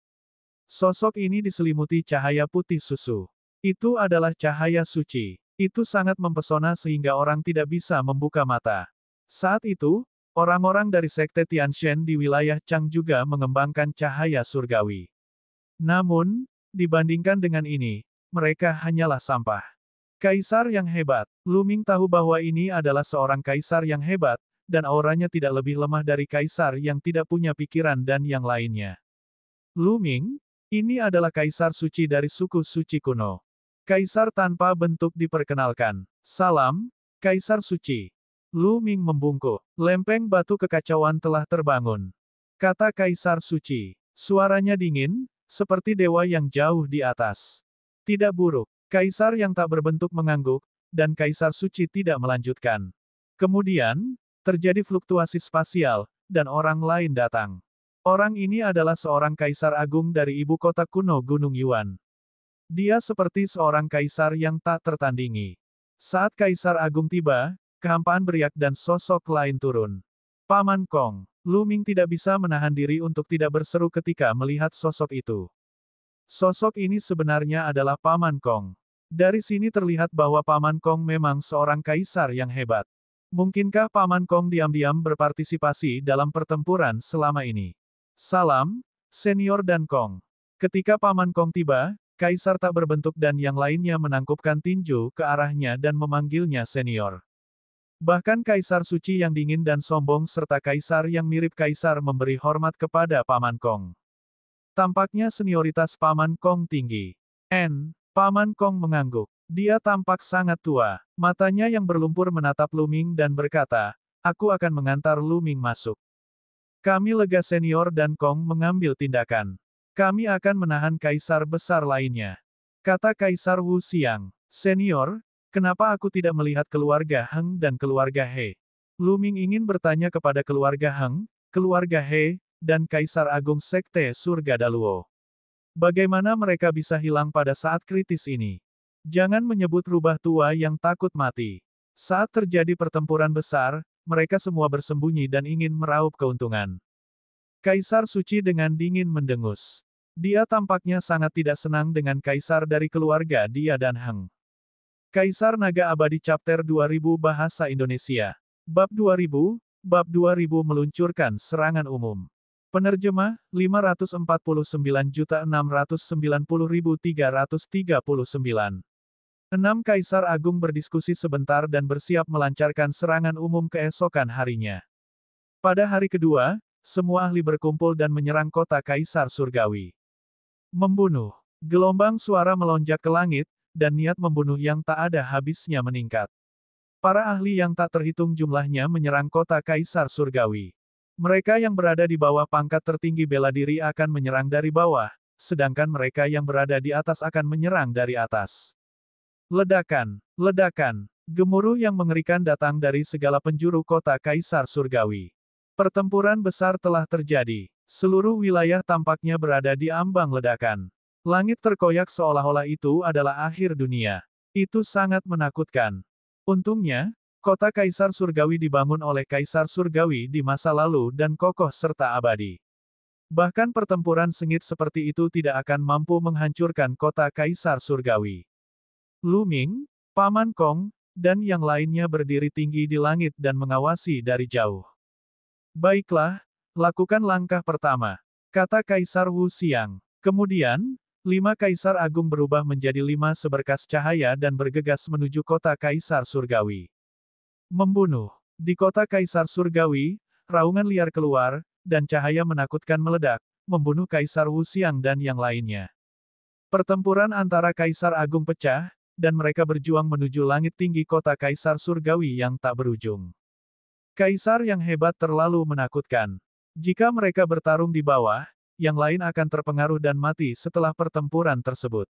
Sosok ini diselimuti cahaya putih susu. Itu adalah cahaya suci. Itu sangat mempesona sehingga orang tidak bisa membuka mata. Saat itu, orang-orang dari Sekte Tianshen di wilayah Chang juga mengembangkan cahaya surgawi. Namun, dibandingkan dengan ini, mereka hanyalah sampah. Kaisar yang hebat. Lu Ming tahu bahwa ini adalah seorang kaisar yang hebat, dan auranya tidak lebih lemah dari kaisar yang tidak punya pikiran dan yang lainnya. Lu Ming, ini adalah kaisar suci dari suku suci kuno. Kaisar tanpa bentuk diperkenalkan. Salam, Kaisar Suci. Lu Ming membungkuk. Lempeng batu kekacauan telah terbangun. Kata Kaisar Suci. Suaranya dingin, seperti dewa yang jauh di atas. Tidak buruk. Kaisar yang tak berbentuk mengangguk, dan Kaisar Suci tidak melanjutkan. Kemudian, terjadi fluktuasi spasial, dan orang lain datang. Orang ini adalah seorang kaisar agung dari ibu kota kuno Gunung Yuan. Dia seperti seorang kaisar yang tak tertandingi. Saat Kaisar Agung tiba, kehampaan beriak dan sosok lain turun. Paman Kong. Lu Ming tidak bisa menahan diri untuk tidak berseru ketika melihat sosok itu. Sosok ini sebenarnya adalah Paman Kong. Dari sini terlihat bahwa Paman Kong memang seorang kaisar yang hebat. Mungkinkah Paman Kong diam-diam berpartisipasi dalam pertempuran selama ini? Salam, Senior dan Kong. Ketika Paman Kong tiba, Kaisar tak berbentuk dan yang lainnya menangkupkan tinju ke arahnya dan memanggilnya Senior. Bahkan Kaisar Suci yang dingin dan sombong serta Kaisar yang mirip Kaisar memberi hormat kepada Paman Kong. Tampaknya senioritas Paman Kong tinggi. Paman Kong mengangguk. Dia tampak sangat tua. Matanya yang berlumpur menatap Lu Ming dan berkata, "Aku akan mengantar Lu Ming masuk." Kami lega Senior dan Kong mengambil tindakan. Kami akan menahan Kaisar besar lainnya. Kata Kaisar Wu Xiang. Senior, kenapa aku tidak melihat keluarga Heng dan keluarga He? Lu Ming ingin bertanya kepada keluarga Heng, keluarga He, dan Kaisar Agung Sekte Surga Daluo. Bagaimana mereka bisa hilang pada saat kritis ini? Jangan menyebut rubah tua yang takut mati. Saat terjadi pertempuran besar, mereka semua bersembunyi dan ingin meraup keuntungan. Kaisar Suci dengan dingin mendengus. Dia tampaknya sangat tidak senang dengan kaisar dari keluarga dia dan Heng. Kaisar Naga Abadi Chapter 2000 Bahasa Indonesia. Bab 2000 meluncurkan serangan umum. Penerjemah, 549.690.339. 6 Kaisar Agung berdiskusi sebentar dan bersiap melancarkan serangan umum keesokan harinya. Pada hari kedua, semua ahli berkumpul dan menyerang kota Kaisar Surgawi. Membunuh. Gelombang suara melonjak ke langit, dan niat membunuh yang tak ada habisnya meningkat. Para ahli yang tak terhitung jumlahnya menyerang kota Kaisar Surgawi. Mereka yang berada di bawah pangkat tertinggi bela diri akan menyerang dari bawah, sedangkan mereka yang berada di atas akan menyerang dari atas. Ledakan, ledakan, gemuruh yang mengerikan datang dari segala penjuru kota Kaisar Surgawi. Pertempuran besar telah terjadi. Seluruh wilayah tampaknya berada di ambang ledakan. Langit terkoyak seolah-olah itu adalah akhir dunia. Itu sangat menakutkan. Untungnya, kota Kaisar Surgawi dibangun oleh Kaisar Surgawi di masa lalu dan kokoh serta abadi. Bahkan pertempuran sengit seperti itu tidak akan mampu menghancurkan kota Kaisar Surgawi. Lu Ming, Paman Kong, dan yang lainnya berdiri tinggi di langit dan mengawasi dari jauh. Baiklah, lakukan langkah pertama, kata Kaisar Wu Xiang. Kemudian, 5 Kaisar Agung berubah menjadi 5 seberkas cahaya dan bergegas menuju kota Kaisar Surgawi. Membunuh. Di kota Kaisar Surgawi, raungan liar keluar, dan cahaya menakutkan meledak, membunuh Kaisar Wu Xiang dan yang lainnya. Pertempuran antara Kaisar Agung pecah, dan mereka berjuang menuju langit tinggi kota Kaisar Surgawi yang tak berujung. Kaisar yang hebat terlalu menakutkan. Jika mereka bertarung di bawah, yang lain akan terpengaruh dan mati setelah pertempuran tersebut.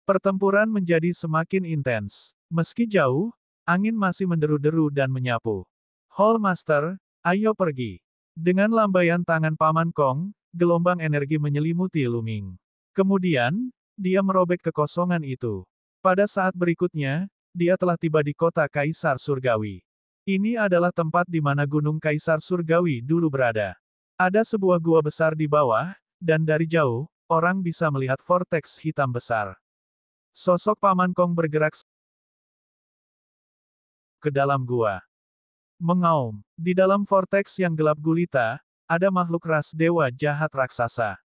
Pertempuran menjadi semakin intens. Meski jauh, angin masih menderu-deru dan menyapu. Hall Master, ayo pergi. Dengan lambaian tangan Paman Kong, gelombang energi menyelimuti Lu Ming. Kemudian, dia merobek kekosongan itu. Pada saat berikutnya, dia telah tiba di kota Kaisar Surgawi. Ini adalah tempat di mana Gunung Kaisar Surgawi dulu berada. Ada sebuah gua besar di bawah, dan dari jauh, orang bisa melihat vortex hitam besar. Sosok Paman Kong bergerak ke dalam gua. Mengaum. Di dalam vortex yang gelap gulita, ada makhluk ras dewa jahat raksasa.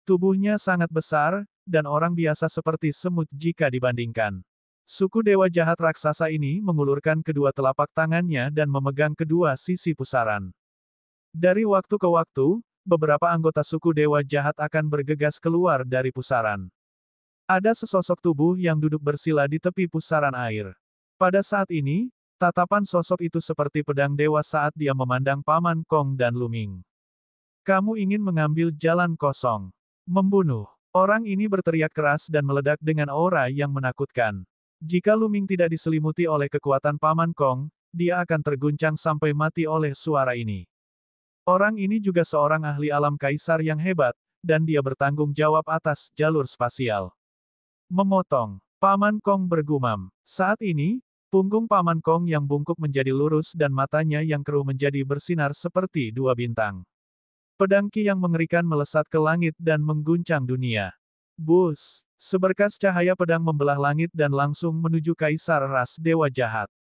Tubuhnya sangat besar, dan orang biasa seperti semut jika dibandingkan. Suku dewa jahat raksasa ini mengulurkan kedua telapak tangannya dan memegang kedua sisi pusaran. Dari waktu ke waktu, beberapa anggota suku dewa jahat akan bergegas keluar dari pusaran. Ada sesosok tubuh yang duduk bersila di tepi pusaran air. Pada saat ini, tatapan sosok itu seperti pedang dewa saat dia memandang Paman Kong dan Lu Ming. Kamu ingin mengambil jalan kosong. Membunuh. Orang ini berteriak keras dan meledak dengan aura yang menakutkan. Jika Lu Ming tidak diselimuti oleh kekuatan Paman Kong, dia akan terguncang sampai mati oleh suara ini. Orang ini juga seorang ahli alam kaisar yang hebat, dan dia bertanggung jawab atas jalur spasial. Memotong. Paman Kong bergumam. Saat ini, punggung Paman Kong yang bungkuk menjadi lurus dan matanya yang keruh menjadi bersinar seperti 2 bintang. Pedang Ki yang mengerikan melesat ke langit dan mengguncang dunia. Bus! Seberkas cahaya pedang membelah langit dan langsung menuju Kaisar ras dewa jahat.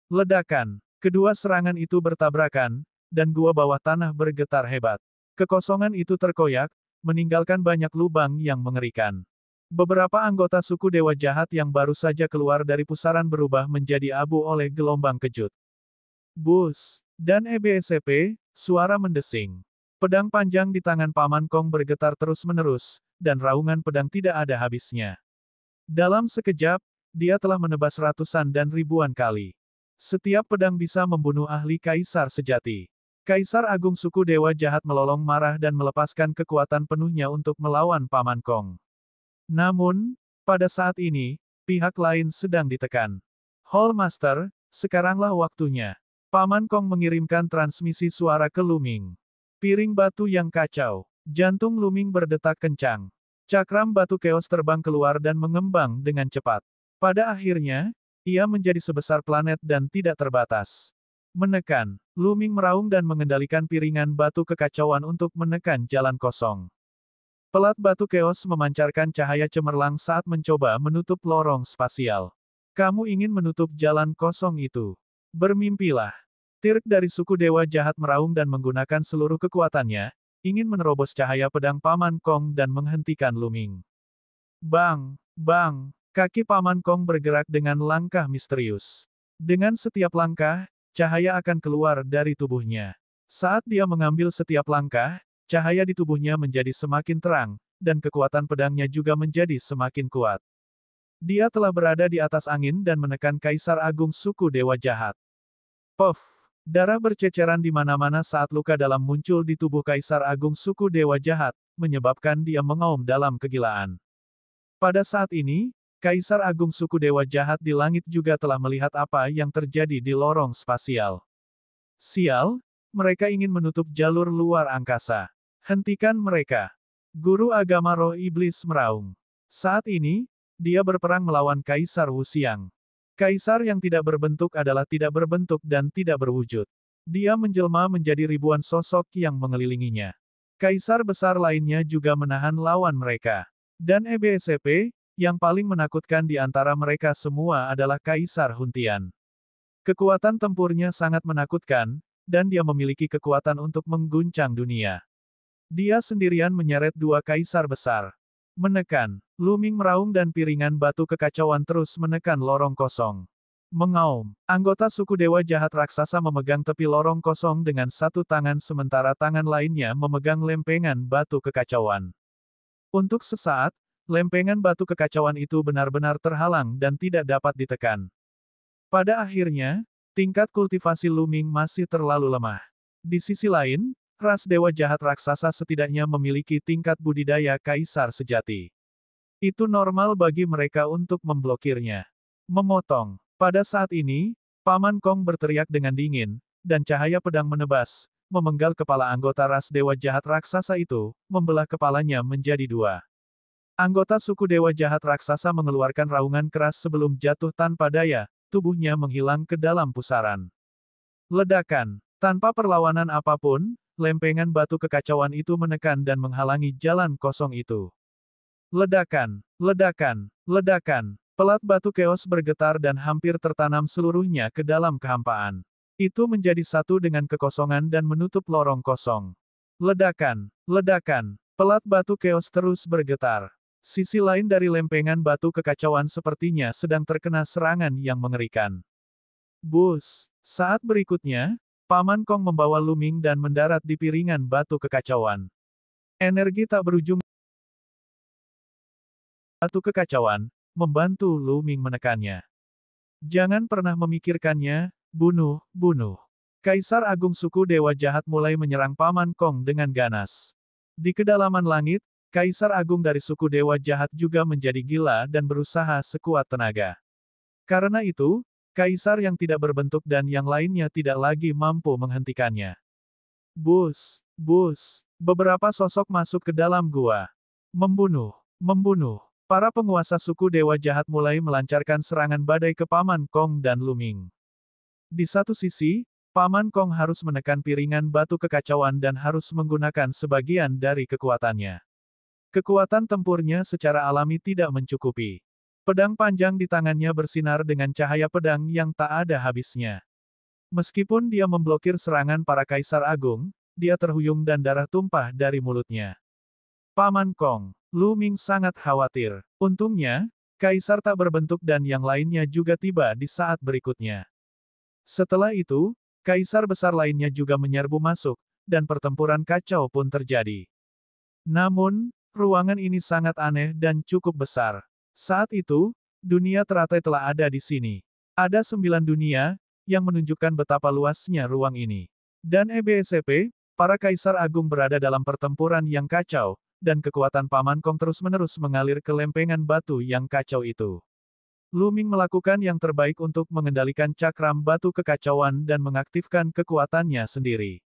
Ledakan! Kedua serangan itu bertabrakan, dan gua bawah tanah bergetar hebat. Kekosongan itu terkoyak, meninggalkan banyak lubang yang mengerikan. Beberapa anggota suku dewa jahat yang baru saja keluar dari pusaran berubah menjadi abu oleh gelombang kejut. Bus! Dan EBSP, suara mendesing. Pedang panjang di tangan Paman Kong bergetar terus-menerus, dan raungan pedang tidak ada habisnya. Dalam sekejap, dia telah menebas ratusan dan ribuan kali. Setiap pedang bisa membunuh ahli kaisar sejati. Kaisar Agung suku dewa jahat melolong marah dan melepaskan kekuatan penuhnya untuk melawan Paman Kong. Namun, pada saat ini, pihak lain sedang ditekan. Hall Master, sekaranglah waktunya. Paman Kong mengirimkan transmisi suara ke Lu Ming. Piring batu yang kacau. Jantung Lu Ming berdetak kencang. Cakram batu keos terbang keluar dan mengembang dengan cepat. Pada akhirnya, ia menjadi sebesar planet dan tidak terbatas. Menekan. Lu Ming meraung dan mengendalikan piringan batu kekacauan untuk menekan jalan kosong. Pelat batu keos memancarkan cahaya cemerlang saat mencoba menutup lorong spasial. Kamu ingin menutup jalan kosong itu. Bermimpilah. Tirk dari suku dewa jahat meraung dan menggunakan seluruh kekuatannya, ingin menerobos cahaya pedang Paman Kong dan menghentikan Lu Ming. Bang! Bang! Kaki Paman Kong bergerak dengan langkah misterius. Dengan setiap langkah, cahaya akan keluar dari tubuhnya. Saat dia mengambil setiap langkah, cahaya di tubuhnya menjadi semakin terang, dan kekuatan pedangnya juga menjadi semakin kuat. Dia telah berada di atas angin dan menekan Kaisar Agung suku dewa jahat. Puff! Darah berceceran di mana-mana saat luka dalam muncul di tubuh Kaisar Agung suku dewa jahat, menyebabkan dia mengaum dalam kegilaan. Pada saat ini, Kaisar Agung suku Dewa Jahat di langit juga telah melihat apa yang terjadi di lorong spasial. Sial, mereka ingin menutup jalur luar angkasa. Hentikan mereka. Guru agama roh iblis meraung. Saat ini, dia berperang melawan Kaisar Wuxiang. Kaisar yang tidak berbentuk adalah tidak berbentuk dan tidak berwujud. Dia menjelma menjadi ribuan sosok yang mengelilinginya. Kaisar besar lainnya juga menahan lawan mereka. Dan EBSP, yang paling menakutkan di antara mereka semua adalah Kaisar Huntian. Kekuatan tempurnya sangat menakutkan, dan dia memiliki kekuatan untuk mengguncang dunia. Dia sendirian menyeret dua kaisar besar. Menekan. Luming meraung dan piringan batu kekacauan terus menekan lorong kosong. Mengaum. Anggota suku Dewa Jahat Raksasa memegang tepi lorong kosong dengan satu tangan sementara tangan lainnya memegang lempengan batu kekacauan. Untuk sesaat, lempengan batu kekacauan itu benar-benar terhalang dan tidak dapat ditekan. Pada akhirnya, tingkat kultivasi Luming masih terlalu lemah. Di sisi lain, ras Dewa Jahat Raksasa setidaknya memiliki tingkat budidaya kaisar sejati. Itu normal bagi mereka untuk memblokirnya. Memotong. Pada saat ini, Paman Kong berteriak dengan dingin, dan cahaya pedang menebas, memenggal kepala anggota ras Dewa Jahat Raksasa itu, membelah kepalanya menjadi dua. Anggota suku Dewa Jahat Raksasa mengeluarkan raungan keras sebelum jatuh tanpa daya, tubuhnya menghilang ke dalam pusaran. Ledakan. Tanpa perlawanan apapun, lempengan batu kekacauan itu menekan dan menghalangi jalan kosong itu. Ledakan. Ledakan. Ledakan. Pelat batu keos bergetar dan hampir tertanam seluruhnya ke dalam kehampaan. Itu menjadi satu dengan kekosongan dan menutup lorong kosong. Ledakan. Ledakan. Pelat batu keos terus bergetar. Sisi lain dari lempengan batu kekacauan sepertinya sedang terkena serangan yang mengerikan. Bus. Saat berikutnya, Paman Kong membawa Luming dan mendarat di piringan batu kekacauan. Energi tak berujung batu kekacauan, membantu Luming menekannya. Jangan pernah memikirkannya, bunuh, bunuh. Kaisar Agung suku Dewa Jahat mulai menyerang Paman Kong dengan ganas. Di kedalaman langit, Kaisar Agung dari suku Dewa Jahat juga menjadi gila dan berusaha sekuat tenaga. Karena itu, Kaisar yang tidak berbentuk dan yang lainnya tidak lagi mampu menghentikannya. Bus, bus. Beberapa sosok masuk ke dalam gua. Membunuh, membunuh. Para penguasa suku Dewa Jahat mulai melancarkan serangan badai ke Paman Kong dan Luming. Di satu sisi, Paman Kong harus menekan piringan batu kekacauan dan harus menggunakan sebagian dari kekuatannya. Kekuatan tempurnya secara alami tidak mencukupi. Pedang panjang di tangannya bersinar dengan cahaya pedang yang tak ada habisnya. Meskipun dia memblokir serangan para Kaisar Agung, dia terhuyung dan darah tumpah dari mulutnya. Paman Kong. Luming sangat khawatir. Untungnya, Kaisar tak berbentuk dan yang lainnya juga tiba di saat berikutnya. Setelah itu, Kaisar besar lainnya juga menyerbu masuk, dan pertempuran kacau pun terjadi. Namun, ruangan ini sangat aneh dan cukup besar. Saat itu, dunia teratai telah ada di sini. Ada 9 dunia, yang menunjukkan betapa luasnya ruang ini. Dan EBSP, para Kaisar Agung berada dalam pertempuran yang kacau, dan kekuatan Paman Kong terus-menerus mengalir ke lempengan batu yang kacau itu. Luming melakukan yang terbaik untuk mengendalikan cakram batu kekacauan dan mengaktifkan kekuatannya sendiri.